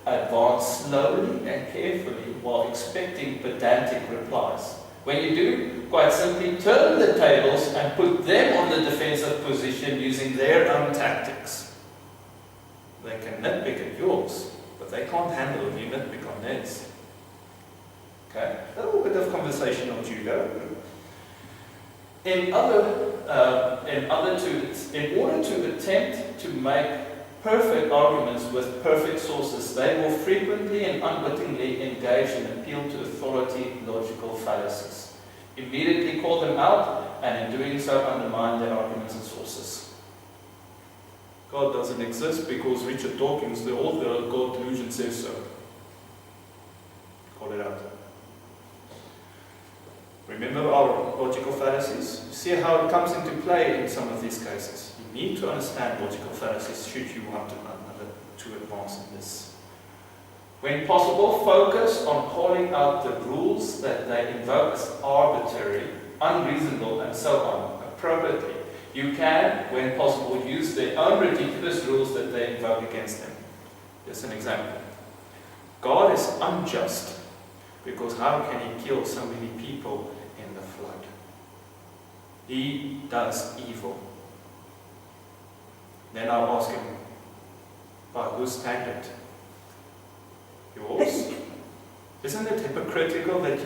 Advance slowly and carefully while expecting pedantic replies. When you do, quite simply turn the tables and put them on the defensive position using their own tactics. They can nitpick at yours, but they can't handle if you nitpick on theirs. Okay, a little bit of conversational judo. In order to attempt to make perfect arguments with perfect sources, they will frequently and unwittingly engage in appeal to authority, logical fallacies. Immediately call them out, and in doing so undermine their arguments and sources. God doesn't exist because Richard Dawkins, the author of God Delusion, says so. Call it out. Remember our logical fallacies? See how it comes into play in some of these cases. You need to understand logical fallacies should you want to advance in this. When possible, focus on calling out the rules that they invoke as arbitrary, unreasonable, and so on, appropriately. You can, when possible, use their own ridiculous rules that they invoke against them. Here's an example. God is unjust because how can He kill so many people in the flood? He does evil. Then I'll ask him, by whose standard? Yours? Isn't it hypocritical that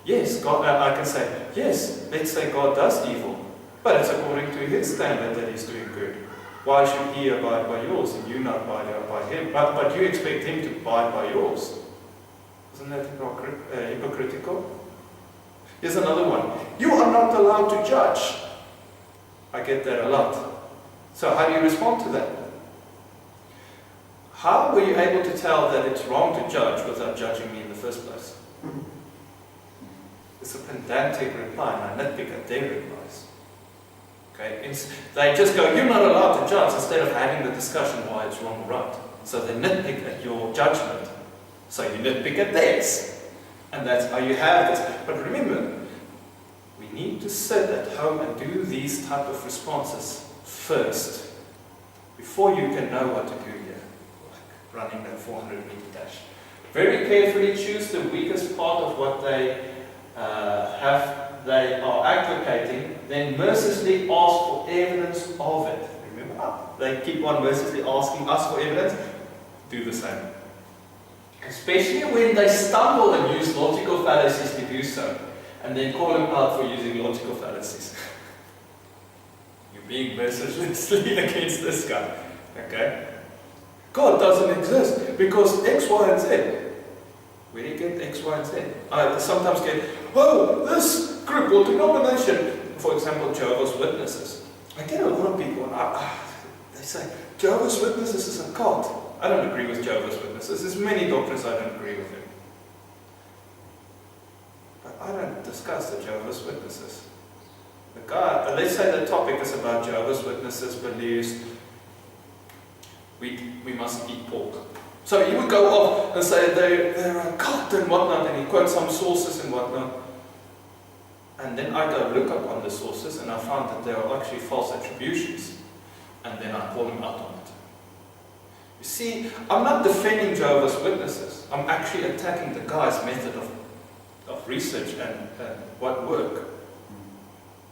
yes, God, I can say, yes, let's say God does evil, but it's according to His standard that He's doing good. Why should He abide by yours and you not abide by Him? But you expect Him to abide by yours. Isn't that hypocritical? Here's another one. You are not allowed to judge. I get that a lot. So how do you respond to that? How were you able to tell that it's wrong to judge without judging me in the first place? It's a pedantic reply, and I nitpick at their replies. Okay? They just go, you're not allowed to judge, instead of having the discussion why it's wrong or right. So they nitpick at your judgment. So you nitpick at theirs. And that's how you have this. But remember, we need to sit at home and do these type of responses first, before you can know what to do here, like running that 400-meter dash. Very carefully choose the weakest part of what they are advocating, then mercilessly ask for evidence of it. Remember, they keep on mercilessly asking us for evidence. Do the same. Especially when they stumble and use logical fallacies to do so, and then call them out for using logical fallacies. You're being mercilessly against this guy. Okay? God doesn't exist because X, Y, and Z. Where do you get X, Y, and Z? I sometimes get, oh, this group or denomination, for example, Jehovah's Witnesses. I get a lot of people, they say, Jehovah's Witnesses is a cult. I don't agree with Jehovah's Witnesses. There's many doctrines I don't agree with him. But I don't discuss the Jehovah's Witnesses. The guy, let's say the topic is about Jehovah's Witnesses believes we must eat pork. So he would go off and say they're a cult and whatnot, and he quotes some sources and whatnot. And then I go look up on the sources, and I found that they are actually false attributions. And then I call him out on it. You see, I'm not defending Jehovah's Witnesses. I'm actually attacking the guy's method of research and what work.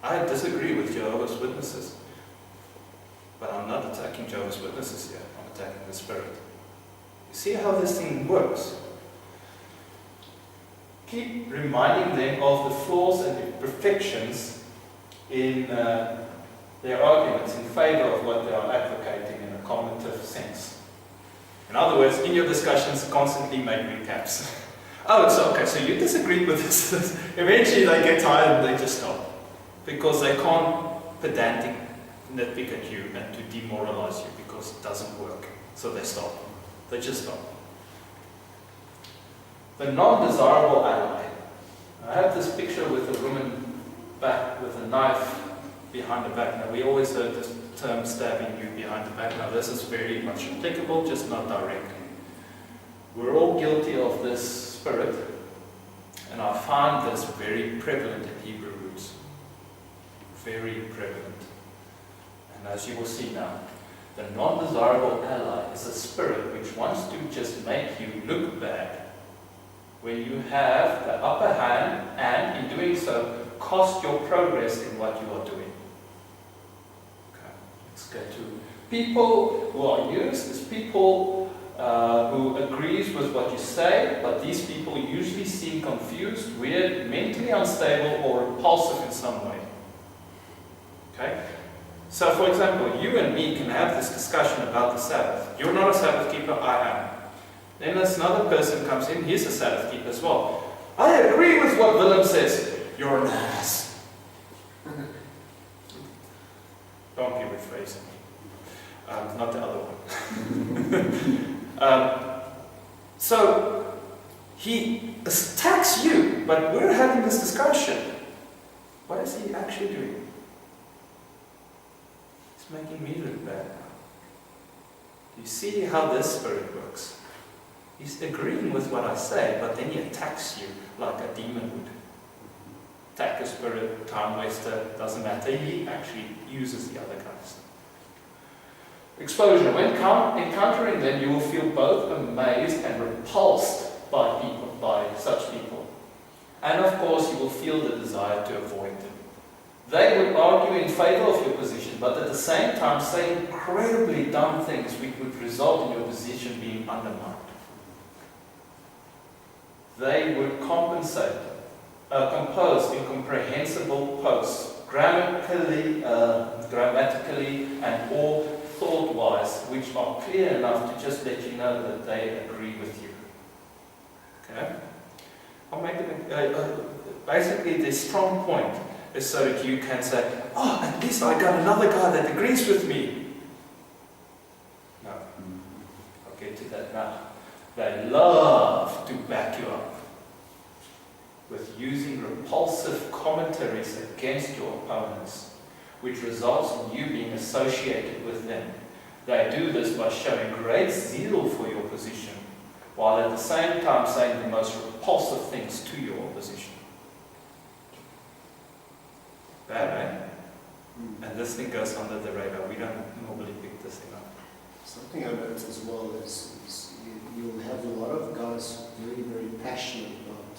I disagree with Jehovah's Witnesses. But I'm not attacking Jehovah's Witnesses here. I'm attacking the Spirit. You see how this thing works? Keep reminding them of the flaws and imperfections in their arguments in favor of what they are advocating in a cognitive sense. In other words, in your discussions, constantly make recaps. Oh, it's okay, so you disagree with this. Eventually they get tired and they just stop. Because they can't pedantic nitpick at you and to demoralize you because it doesn't work. So they stop. They just stop. The non-desirable ally. I have this picture with a woman back with a knife behind her back. Now we always heard this term stabbing you behind the back. Now this is very much applicable, just not directly. We're all guilty of this spirit, and I find this very prevalent in Hebrew roots. Very prevalent. And as you will see now, the non-desirable ally is a spirit which wants to just make you look bad when you have the upper hand, and in doing so, cost your progress in what you are doing. Okay, let's go to people who are used as people who agrees with what you say, but these people usually seem confused, weird, mentally unstable, or repulsive in some way. Okay? So, for example, you and me can have this discussion about the Sabbath. You're not a Sabbath keeper, I am. Then this another person comes in, he's a Sabbath keeper as well. I agree with what Willem says. You're an ass. Donkey rephrasing. Not the other one. So, he attacks you, but we're having this discussion. What is he actually doing? He's making me look bad now. Do you see how this spirit works? He's agreeing with what I say, but then he attacks you like a demon would. Attacker spirit, time waster, doesn't matter. He actually uses the other guys. Exposure. When encountering them, you will feel both amazed and repulsed by people, by such people. And of course, you will feel the desire to avoid them. They would argue in favor of your position, but at the same time say incredibly dumb things which would result in your position being undermined. They would compose incomprehensible posts, grammatically and or thought-wise, which are clear enough to just let you know that they agree with you. Okay? I'll make it basically the strong point is so that you can say, oh, at least I got another guy that agrees with me. No. I'll get to that now. They love to back you up with using repulsive commentaries against your opponents, which results in you being associated with them. They do this by showing great zeal for your position, while at the same time saying the most repulsive things to your opposition. Bad, eh? And this thing goes under the radar. We don't normally pick this thing up. Something I noticed as well is you'll have a lot of guys very, very passionate about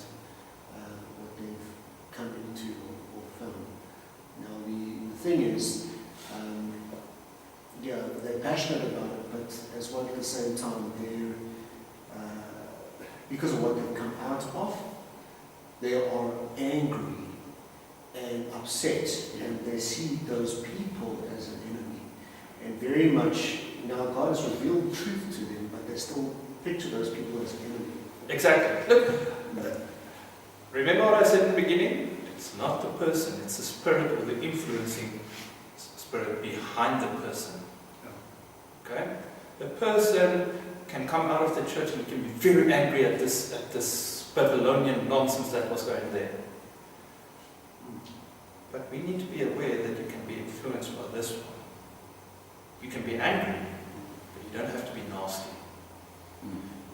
what they've come into or found. Now the thing is, yeah, they're passionate about it, but as well at the same time, they're because of what they've come out of, they are angry and upset, and they see those people as an enemy. And very much, now God has revealed truth to them, but they still picture those people as an enemy. Exactly. Look, remember what I said in the beginning? It's not the person, it's the spirit or the influencing spirit behind the person. Okay? The person can come out of the church and can be very angry at this Babylonian nonsense that was going there. But we need to be aware that you can be influenced by this one. You can be angry, but you don't have to be nasty.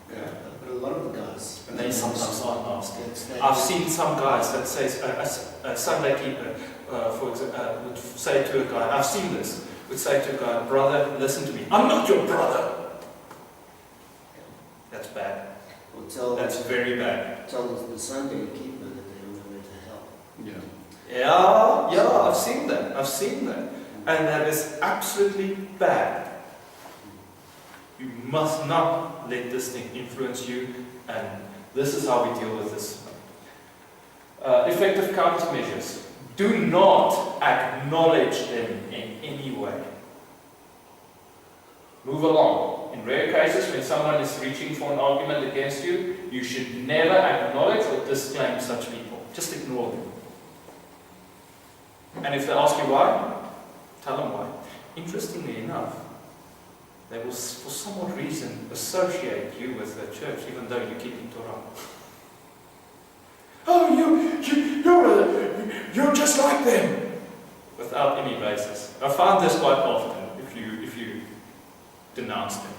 Okay? But a lot of the guys, and they sometimes are nasty. I've I've seen some guys that says a Sunday keeper, for example, would say to a guy, I've seen this, would say to a guy, brother, listen to me, I'm not your brother. That's bad. That's very bad. Tell the Sunday keeper that they're on their way to hell. Yeah. Yeah, I've seen that. And that is absolutely bad. You must not let this thing influence you, and this is how we deal with this. Effective countermeasures. Do not acknowledge them in any way. Move along. In rare cases, when someone is reaching for an argument against you, you should never acknowledge or disclaim such people. Just ignore them. And if they ask you why, tell them why. Interestingly enough, they will, for some odd reason, associate you with the church, even though you're keeping Torah. Oh, you're just like them. without any basis. I found this quite often if you denounce them.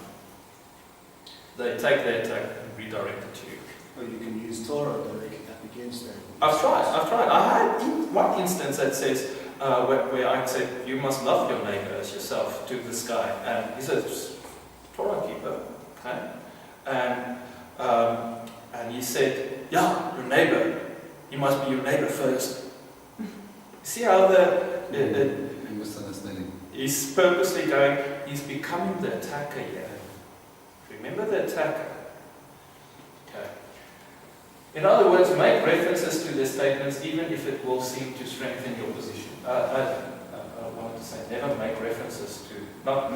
They take their attack and redirect it to you. Or you can use Torah directly up against that. I've tried. I had one instance that says, where I said, you must love your neighbor as yourself, to this guy. And he says, Torah keeper, okay? And he said, yeah, your neighbor. You must be your neighbor first. See how he's purposely going, he's becoming the attacker here. Remember the attacker. Okay. In other words, make references to the statements even if it will seem to strengthen your position. I wanted to say never make references to, never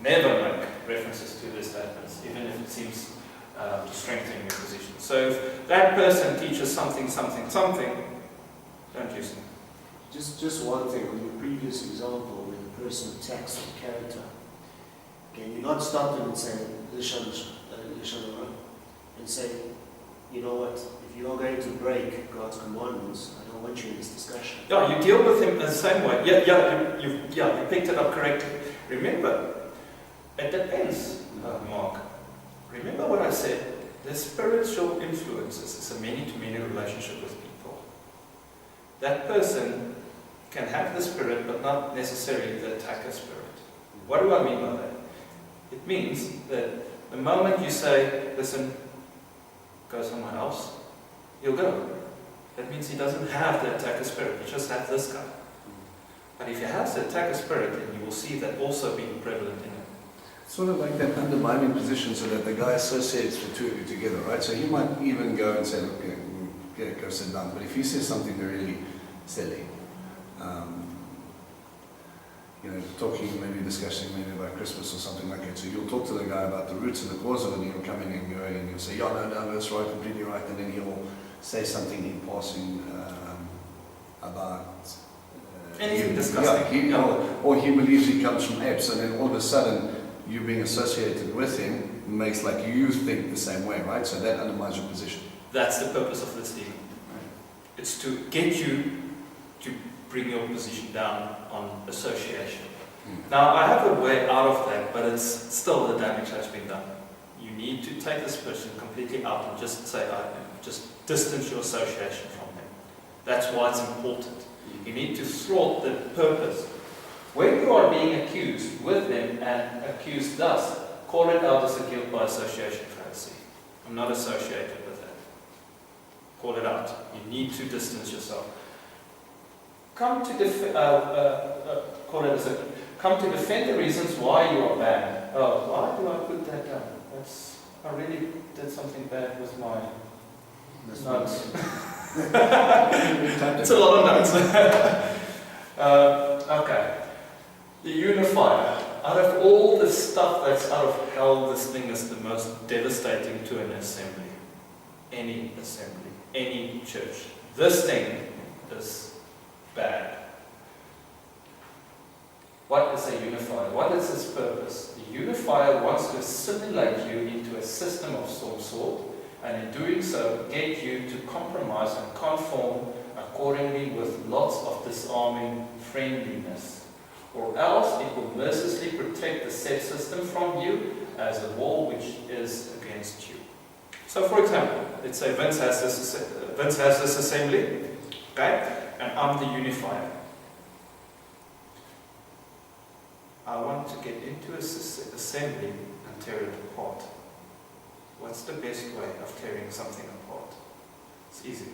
make references to the statements even if it seems to strengthen your position. So if that person teaches something, don't use them. Just one thing, on your previous example, when the person attacks the character, can you not stop them and say, and say, you know what, if you're not going to break God's commandments, I don't want you in this discussion. Yeah, you deal with him the same way. You picked it up correctly. Remember, it depends, Mark. Remember what I said, the spiritual influences is a many-to-many relationship with people. That person can have the spirit, but not necessarily the attacker spirit. What do I mean by that? It means that the moment you say, listen, go somewhere else, he'll go. That means he doesn't have the attacker spirit, he just has this guy. But if he has the attacker spirit, then you will see that also being prevalent in him. Sort of like that undermining position so that the guy associates the two of you together, right? So he might even go and say, look, go sit down. But if he says something really silly, discussing maybe about Christmas or something like that, so you'll talk to the guy about the roots and the cause of it, and he'll come in and go and you'll say, yeah, no, that's right, completely right, and then he'll say something in passing about anything disgusting. Or he believes he comes from apes, and then all of a sudden you being associated with him makes like you think the same way, right? So that undermines your position. That's the purpose of this demon. It's to get you to bring your position down on association. Now, I have a way out of that, but it's still the damage has been done. You need to take this person completely out and just say, just distance your association from them. That's why it's important. You need to thwart the purpose. When you are being accused with them and accused thus, call it out as a guilt by association fallacy. I'm not associated with that. Call it out. You need to distance yourself. Come to defend the reasons why you are bad. Oh, why do I put that down? I really did something bad with my notes. It's a lot of notes. Okay. The unifier. Out of all the stuff that's out of hell, this thing is the most devastating to an assembly. Any assembly. Any church. This thing is bad. What is a unifier? What is its purpose? The unifier wants to assimilate you into a system of some sort, and in doing so, get you to compromise and conform accordingly with lots of disarming friendliness. Or else it will mercilessly protect the said system from you as a wall which is against you. So for example, let's say Vince has this assembly, okay, and I'm the unifier. I want to get into an assembly and tear it apart. What's the best way of tearing something apart? It's easy.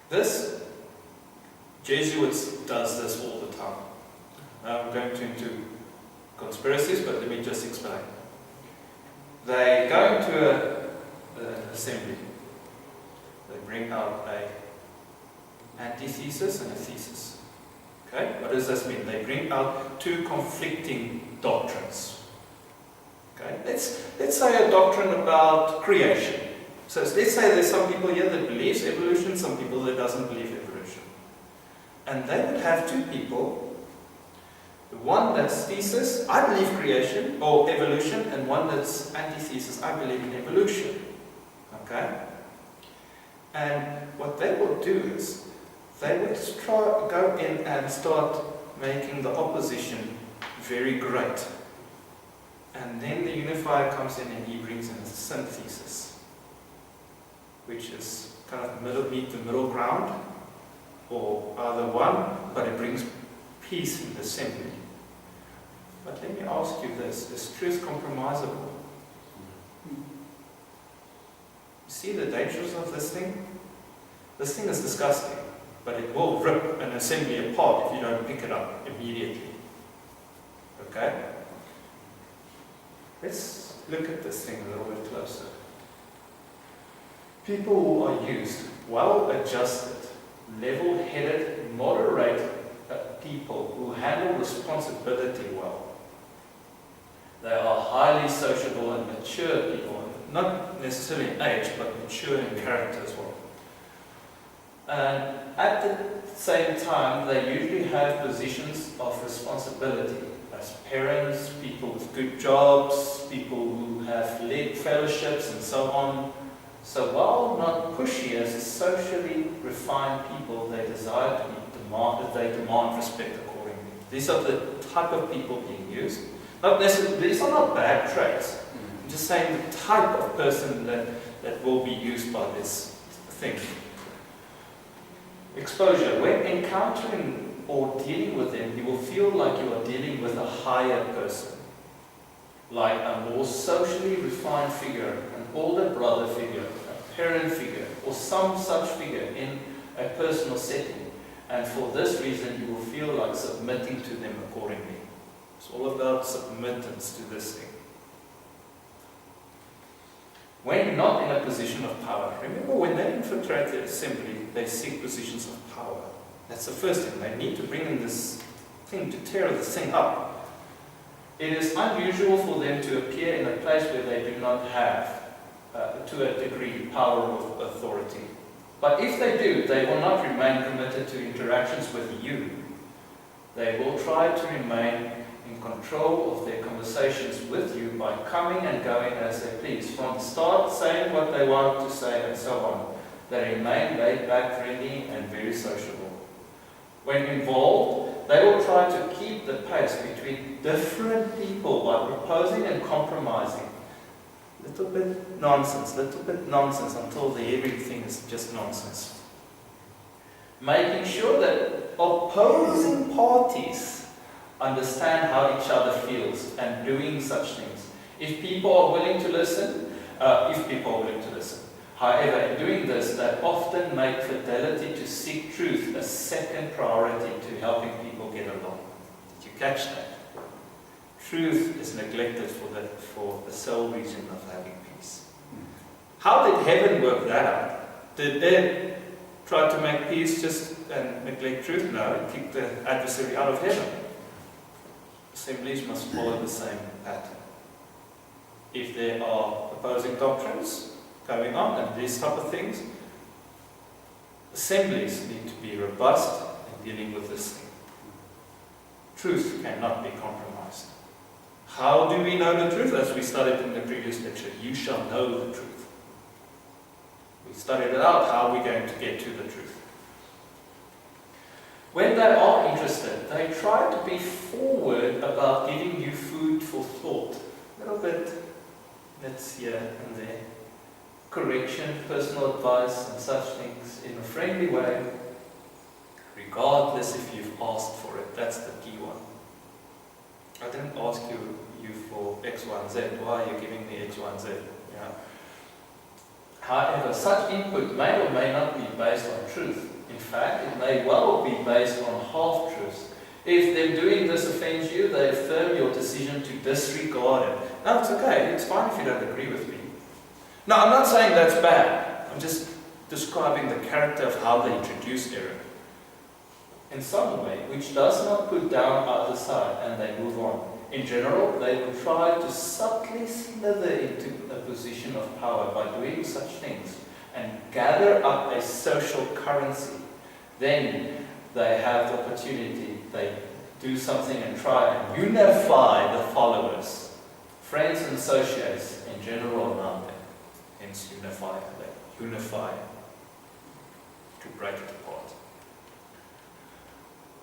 This, Jesuits does this all the time. Now I'm going into conspiracies, but let me just explain. They go into an assembly. They bring out an antithesis and a thesis. Okay? What does this mean? They bring out two conflicting doctrines. Okay? Let's say a doctrine about creation. So let's say there's some people here that believes evolution, some people that doesn't believe evolution. And they would have two people, the one that's thesis, I believe creation or evolution, and one that's antithesis, I believe in evolution. Okay? And what they will do is, they would go in and start making the opposition very great. And then the unifier comes in and he brings in a synthesis, which is kind of meet the middle ground, or either one, but it brings peace in the assembly. But let me ask you this, is truth compromisable? You see the dangers of this thing? This thing is disgusting, but it will rip an assembly apart if you don't pick it up immediately. Okay? Let's look at this thing a little bit closer. People who are used, well-adjusted, level-headed, moderate people who handle responsibility well. They are highly sociable and mature people, not necessarily in age, but mature in character as well. And at the same time, they usually have positions of responsibility as parents, people with good jobs, people who have led fellowships and so on. So while not pushy as socially refined people, they desire to be they demand respect accordingly. These are the type of people being used. Not necessarily, these are not bad traits. I'm just saying the type of person that will be used by this thing. Exposure. When encountering or dealing with them, you will feel like you are dealing with a higher person, like a more socially refined figure, an older brother figure, a parent figure, or some such figure in a personal setting. And for this reason, you will feel like submitting to them accordingly. It's all about submittance to this thing. When not in a position of power, remember when they infiltrate the assembly, they seek positions of power. That's the first thing. They need to bring in this thing to tear this thing up. It is unusual for them to appear in a place where they do not have, to a degree, power or authority. But if they do, they will not remain committed to interactions with you. They will try to remain in control of their conversations with you by coming and going as they please. From the start, saying what they want to say and so on. They remain laid back, friendly, and very sociable. When involved, they will try to keep the pace between different people by proposing and compromising. Little bit nonsense until everything is just nonsense. Making sure that opposing parties understand how each other feels and doing such things. If people are willing to listen. However, in doing this, they often make fidelity to seek truth a second priority to helping people get along. Did you catch that? Truth is neglected for the sole reason of having peace. How did heaven work that out? Did they try to make peace just and neglect truth? No, it kicked the adversary out of heaven. Assemblies must follow the same pattern. If there are opposing doctrines going on and these type of things, assemblies need to be robust in dealing with this thing. Truth cannot be compromised. How do we know the truth? As we studied in the previous lecture, you shall know the truth. We studied it out, how we're going to get to the truth. When they are interested, they try to be forward about giving you food for thought. A little bit, that's here and there. Correction, personal advice, and such things in a friendly way, regardless if you've asked for it. That's the key one. I didn't ask you for X, Y, and Z. Why are you giving me X, Y, and Z? Yeah. However, such input may or may not be based on truth. In fact, it may well be based on half-truths. If them doing this offends you, they affirm your decision to disregard it. No, it's okay. It's fine if you don't agree with me. No, I'm not saying that's bad. I'm just describing the character of how they introduce error. In some way, which does not put down either side, and they move on. In general, they will try to subtly slither into a position of power by doing such things and gather up a social currency. Then they have the opportunity, they do something and try and unify the followers, friends and associates in general around them. Hence unify to break it apart.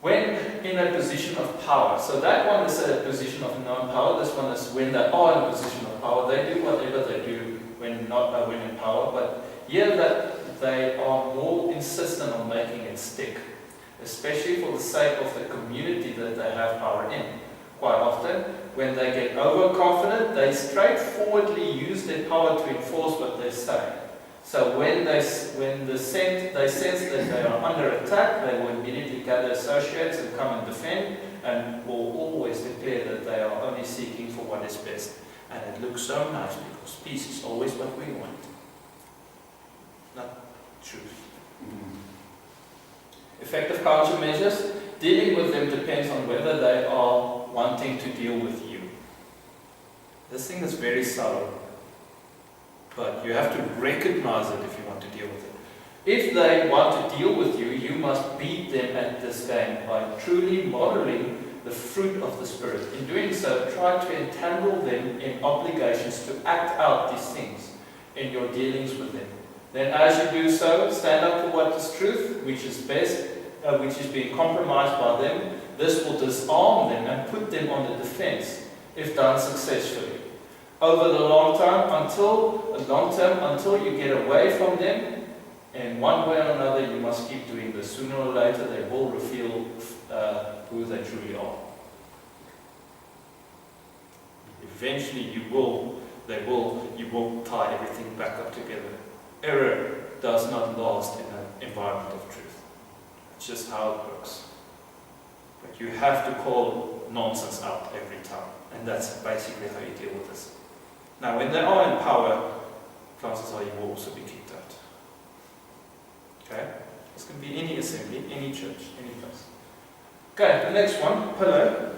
When in a position of power, so that one is a position of non-power, this one is when they are in a position of power, they do whatever they do when not when in power, but here that they are more insistent on making it stick, especially for the sake of the community that they have power in. Quite often, when they get overconfident, they straightforwardly use their power to enforce what they say. So when they sense that they are under attack, they will immediately gather associates and come and defend, and will always declare that they are only seeking for what is best. And it looks so nice because peace is always what we want, not truth. Effective countermeasures, dealing with them depends on whether they are wanting to deal with you. This thing is very subtle, but you have to recognize it if you want to deal with it. If they want to deal with you, you must beat them at this game by truly modeling the fruit of the Spirit. In doing so, try to entangle them in obligations to act out these things in your dealings with them. Then as you do so, stand up for what is truth, which is best, which is being compromised by them. This will disarm them and put them on the defense if done successfully. Over the long term, until you get away from them, in one way or another, you must keep doing this. Sooner or later, they will reveal who they truly are. Eventually, you will tie everything back up together. Error does not last in an environment of truth. It's just how it works. But you have to call nonsense out every time, and that's basically how you deal with this. Now, when they are in power, chances are you will also be kicked out. Okay? This can be any assembly, any church, any place. Okay, the next one, pillow.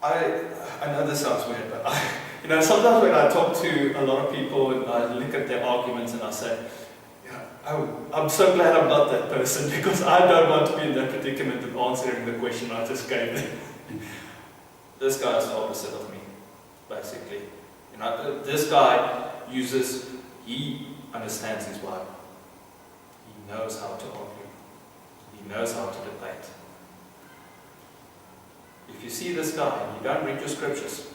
I know this sounds weird, but sometimes when I talk to a lot of people and I look at their arguments and I say, I'm so glad I'm not that person because I don't want to be in that predicament of answering the question I just gave them. This guy is the opposite of me, basically. This guy he understands his Bible. He knows how to argue. He knows how to debate. If you see this guy and you don't read your scriptures,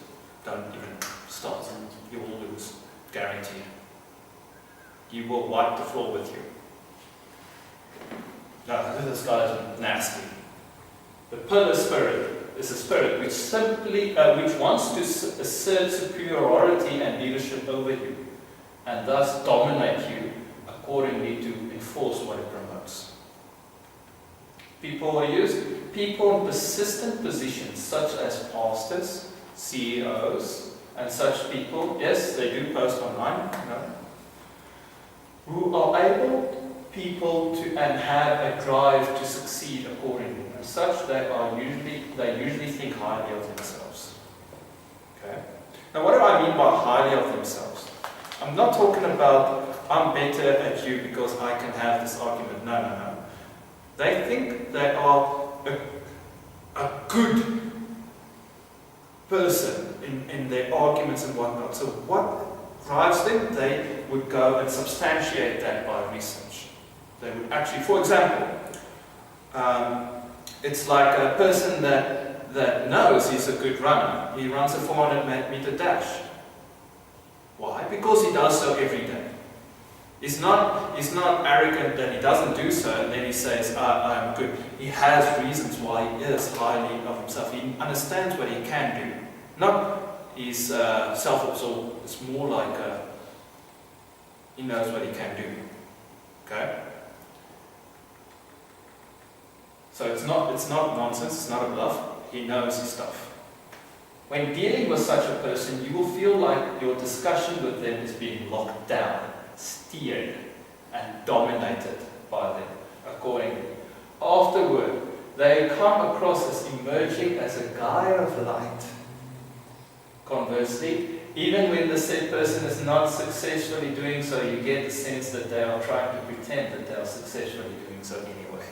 don't even start. You will lose, guaranteed. He will wipe the floor with you. No, this guy is nasty. The pillar spirit is a spirit which wants to assert superiority and leadership over you, and thus dominate you accordingly to enforce what it promotes. People are used. People in persistent positions, such as pastors, CEOs, and such people. Yes, they do post online. Who are able people to and have a drive to succeed accordingly. As such, they usually think highly of themselves. Okay. Now, what do I mean by highly of themselves? I'm not talking about I'm better at you because I can have this argument. No. They think they are a good person in their arguments and whatnot. So what drives them? They would go and substantiate that by research. They would actually, for example, it's like a person that knows he's a good runner. He runs a 400-meter dash. Why? Because he does so every day. He's not arrogant that he doesn't do so and then he says, I'm good. He has reasons why he is highly of himself. He understands what he can do. Not he's self-absorbed. It's more like he knows what he can do. Okay? So it's not nonsense, it's not a bluff. He knows his stuff. When dealing with such a person, you will feel like your discussion with them is being locked down, steered, and dominated by them accordingly. Afterward, they come across as emerging as a guy of light. Conversely, even when the said person is not successfully doing so, you get the sense that they are trying to pretend that they are successfully doing so anyway.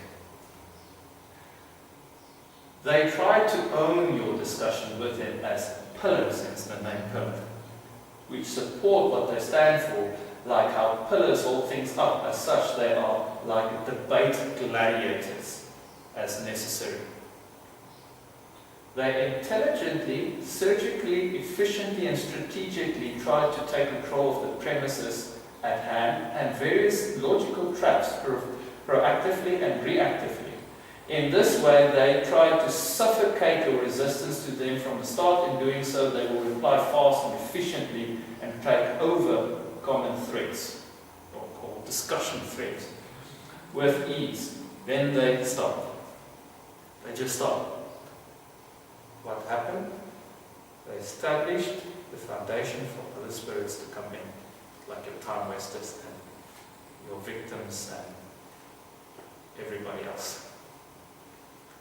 They try to own your discussion with them as pillars, hence the name pillar, which support what they stand for like how pillars hold things up. As such, they are like debate gladiators as necessary. They intelligently, surgically, efficiently and strategically try to take control of the premises at hand and various logical traps proactively and reactively. In this way, they try to suffocate your resistance to them from the start. In doing so, they will reply fast and efficiently and take over common threads, or called discussion threads, with ease. Then they stop. They just stop. What happened? They established the foundation for other spirits to come in, like your time wasters and your victims and everybody else.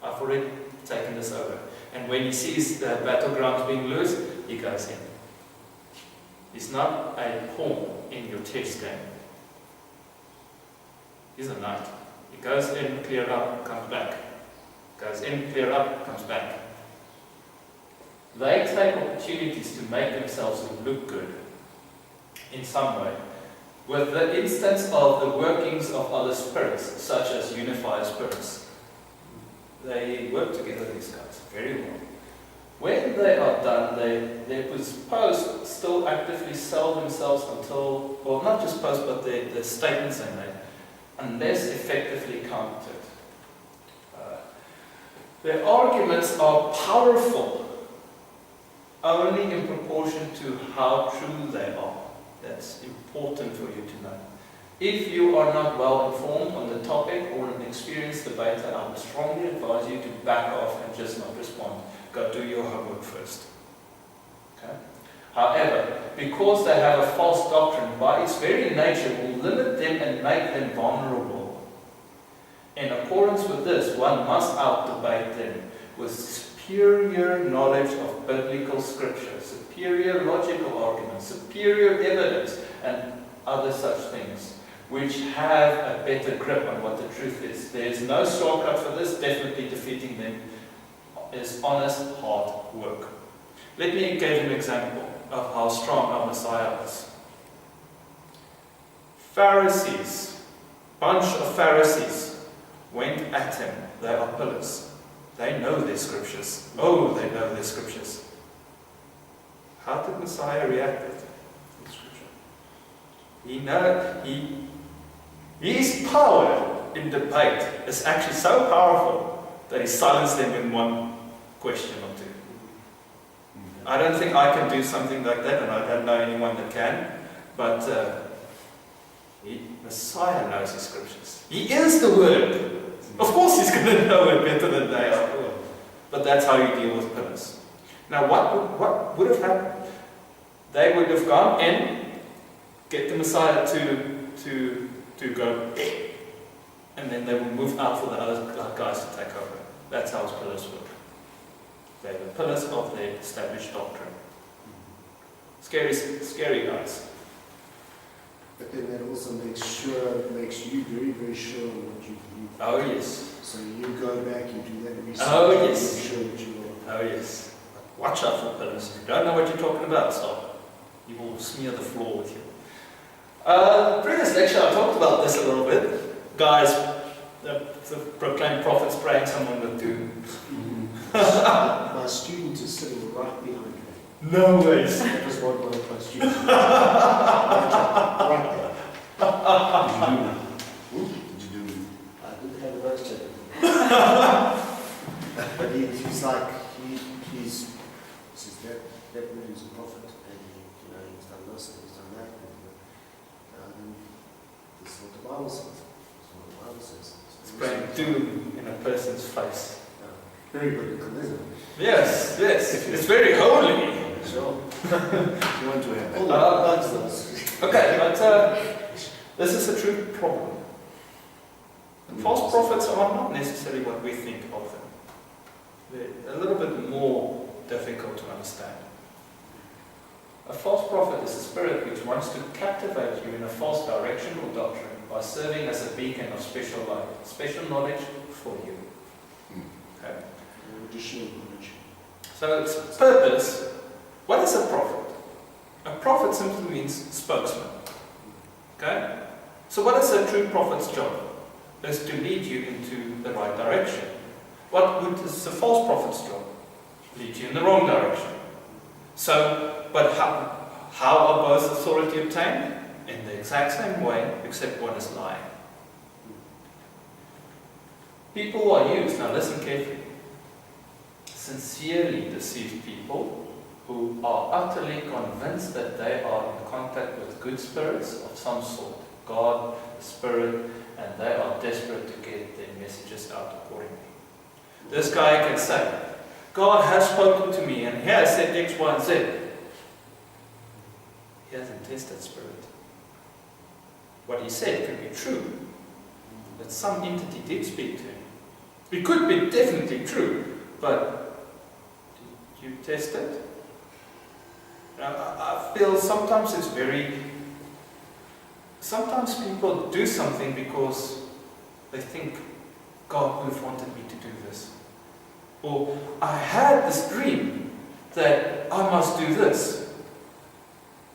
I've already taken this over. And when he sees the battleground being loose, he goes in. He's not a pawn in your chess game. He's a knight. He goes in, clear up, comes back. Goes in, clear up, comes back. They take opportunities to make themselves look good in some way, with the instance of the workings of other spirits, such as unified spirits. They work together, these guys, very well. When they are done, they post still actively sell themselves until, well, not just post, but the statements they make, unless effectively countered. Their arguments are powerful only in proportion to how true they are. That's important for you to know. If you are not well informed on the topic or an experienced debater, I would strongly advise you to back off and just not respond. Go do your homework first. Okay? However, because they have a false doctrine, by its very nature will limit them and make them vulnerable. In accordance with this, one must out-debate them with superior knowledge of biblical scripture, superior logical arguments, superior evidence, and other such things, which have a better grip on what the truth is. There is no shortcut for this. Definitely defeating them is honest, hard work. Let me give an example of how strong our Messiah is. Pharisees, bunch of Pharisees, went at him. They are pillars. They know their scriptures. Oh, they know their scriptures. How did Messiah react to the scripture? His power in debate is actually so powerful that he silenced them in one question or two. I don't think I can do something like that, and I don't know anyone that can, but Messiah knows his scriptures. He is the Word. Of course he's going to know it better than they are. But that's how you deal with pillars. Now what would have happened? They would have gone in, get the Messiah to go, and then they will move out for the other guys to take over. That's how pillars work. They're the pillars of their established doctrine. Scary guys. But then that also makes you very, very sure on what you believe. Oh yes. So you go back and do that research. Oh yes. Make sure that you are. Oh yes. Watch out for pillars. If you don't know what you're talking about, stop. You will smear the floor with you. Previous lecture I talked about this a little bit. Guys, the proclaimed prophets praying someone with doom. My student is sitting right behind me. No ways. That was one of my students. Right there. Did you do? I didn't have a voice check. But he's like, he says that man is a prophet, and he's done this and he's done that. And this is what the Bible says. This is what the Bible says. It's praying doom in a person's face. Very biblical, isn't it? Yes. It's very holy. Sure. You want to have All that? that those. Okay, but this is a true problem. False prophets are not necessarily what we think of them. They're a little bit more difficult to understand. A false prophet is a spirit which wants to captivate you in a false direction or doctrine by serving as a beacon of special light, special knowledge for you. Okay. Additional knowledge. So its purpose, what is a prophet? A prophet simply means spokesman. Okay? So what is a true prophet's job? Is to lead you into the right direction. What is a false prophet's job? Lead you in the wrong direction. So, but how are both authority obtained? In the exact same way, except one is lying. People are used, now listen carefully, sincerely deceived people who are utterly convinced that they are in contact with good spirits of some sort, God, the Spirit, and they are desperate to get their messages out accordingly. This guy can say, God has spoken to me and he has said X, Y, and Z. He hasn't tested Spirit. What he said could be true, that some entity did speak to him. It could be definitely true, but did you test it? I feel sometimes sometimes people do something because they think God would have wanted me to do this. Or I had this dream that I must do this.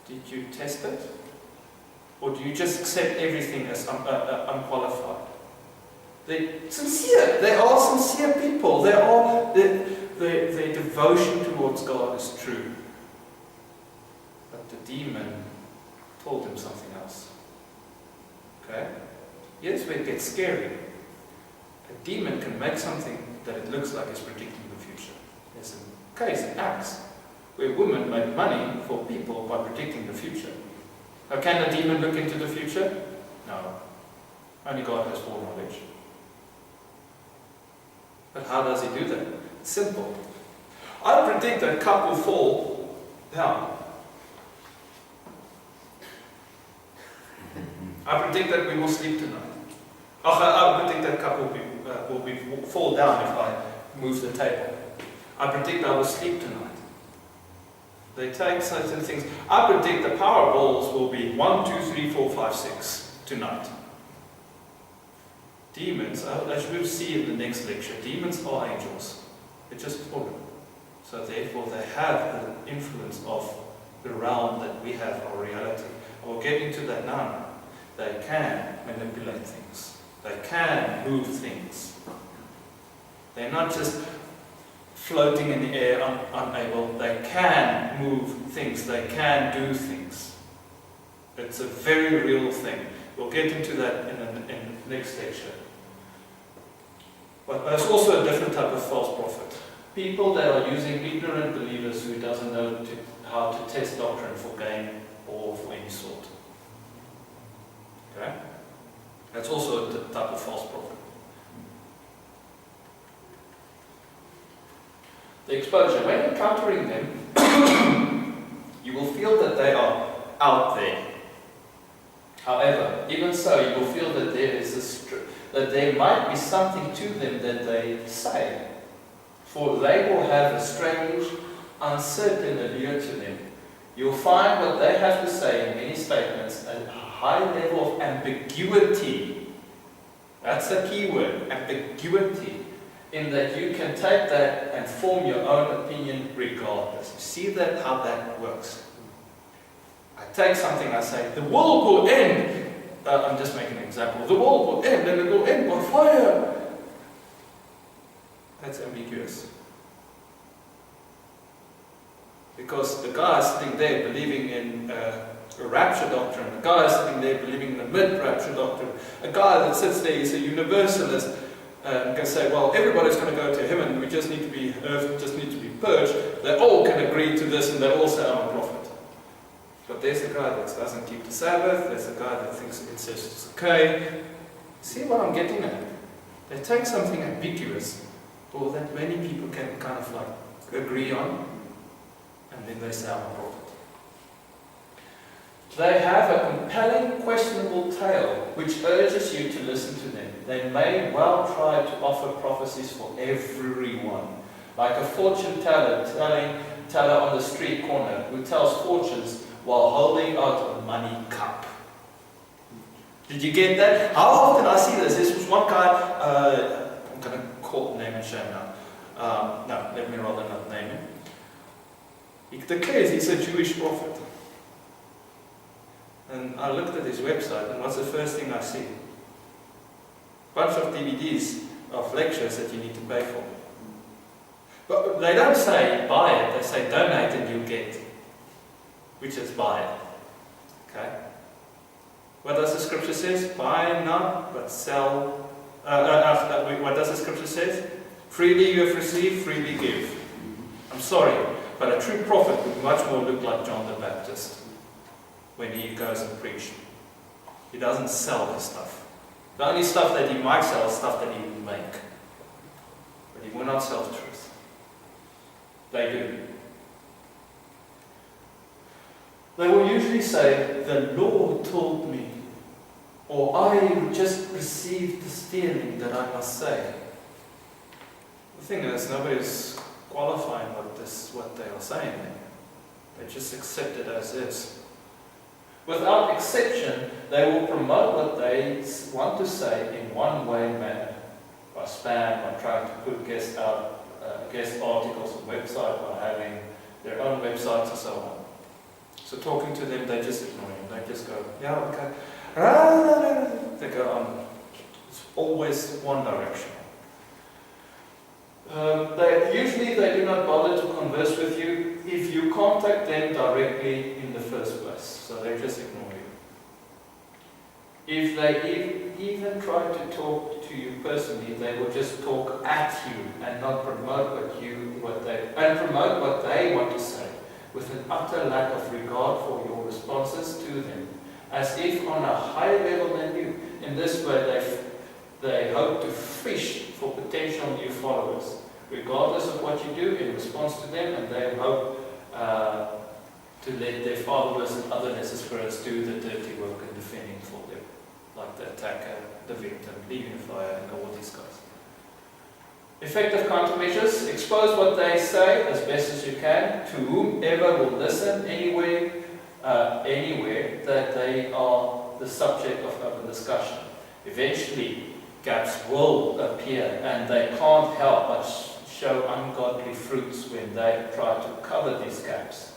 Did you test it? Or do you just accept everything as unqualified? They're sincere. They are sincere people. Their devotion towards God is true. But the demon told him something else. Okay? Here's where it gets scary. A demon can make something that it looks like is predicting the future. There's a case in Acts where women made money for people by predicting the future. Now, can a demon look into the future? No. Only God has foreknowledge. But how does he do that? It's simple. I predict that cup will fall down. I predict that we will sleep tonight. I predict that cup will fall down if I move the table. I predict I will sleep tonight. They take certain things. I predict the power balls will be 1, 2, 3, 4, 5, 6 tonight. Demons, as we'll see in the next lecture, demons are angels. They're just fallen. So therefore they have the influence of the realm that we have, our reality. We'll get into that now. They can manipulate things. They can move things. They're not just floating in the air, unable. They can move things. They can do things. It's a very real thing. We'll get into that in the next lecture. But there's also a different type of false prophet. People that are using ignorant believers who doesn't know how to test doctrine for gain or for any sort. Okay? That's also a type of false prophet. The exposure. When encountering them, you will feel that they are out there. However, even so, you will feel that that there might be something to them that they say. For they will have a strange, uncertain allure to them. You'll find what they have to say in many statements a high level of ambiguity. That's a key word, ambiguity. In that you can take that and form your own opinion regardless. You see that how that works? I take something, I say, the world will end. I'm just making an example. The world will end and it will end by fire. That's ambiguous. Because the guy is sitting there believing in a rapture doctrine. A guy is sitting there believing in a mid-rapture doctrine. A guy that sits there is a universalist. Can say, well, everybody's going to go to heaven. Earth just need to be purged. They all can agree to this, and they all say, I'm a prophet. But there's a guy that doesn't keep the Sabbath. There's a guy that thinks incest is okay. See what I'm getting at? They take something ambiguous, or that many people can kind of like agree on, and then they say, I'm a prophet. They have a compelling, questionable tale which urges you to listen to them. They may well try to offer prophecies for everyone, like a fortune teller on the street corner who tells fortunes while holding out a money cup. Did you get that? How often I see this? This was one guy, I'm going to call name and shame now. No, let me rather not name him. He declares he's a Jewish prophet. And I looked at his website, and what's the first thing I see? Bunch of DVDs of lectures that you need to pay for. But they don't say buy it, they say donate and you get. Which is buy it. Okay? What does the scripture say? Buy not, but sell. What does the scripture say? Freely you have received, freely give. I'm sorry, but a true prophet would much more look like John the Baptist when he goes and preaches. He doesn't sell his stuff. The only stuff that he might sell is stuff that he will make. But he will not sell the truth. They do. They will usually say, the Lord told me, or I just received the stealing that I must say. The thing is, nobody's qualifying what they are saying there. They just accept it as is. Without exception, they will promote what they want to say in one way manner. By spam, by trying to put guest articles on website, by having their own websites and so on. So talking to them, they just ignore him. They just go, yeah, okay. They go on. It's always one direction. Usually they do not bother to converse with you if you contact them directly in the first place. So they just ignore you. If they even try to talk to you personally, they will just talk at you and not promote what they want to say, with an utter lack of regard for your responses to them, as if on a higher level than you. In this way, they hope to fish for potential new followers, regardless of what you do in response to them, and they hope to let their followers and other lesser spirits do the dirty work in defending for them, like the attacker, the victim, leaving the fire, and all these guys. Effective countermeasures: expose what they say as best as you can to whomever will listen anywhere that they are the subject of open discussion. Eventually, gaps will appear, and they can't help but show ungodly fruits when they try to cover these gaps.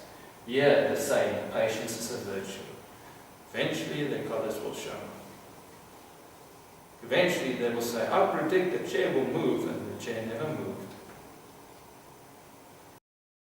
Here, the saying, patience is a virtue. Eventually, their colors will show. Eventually, they will say, I predict the chair will move, and the chair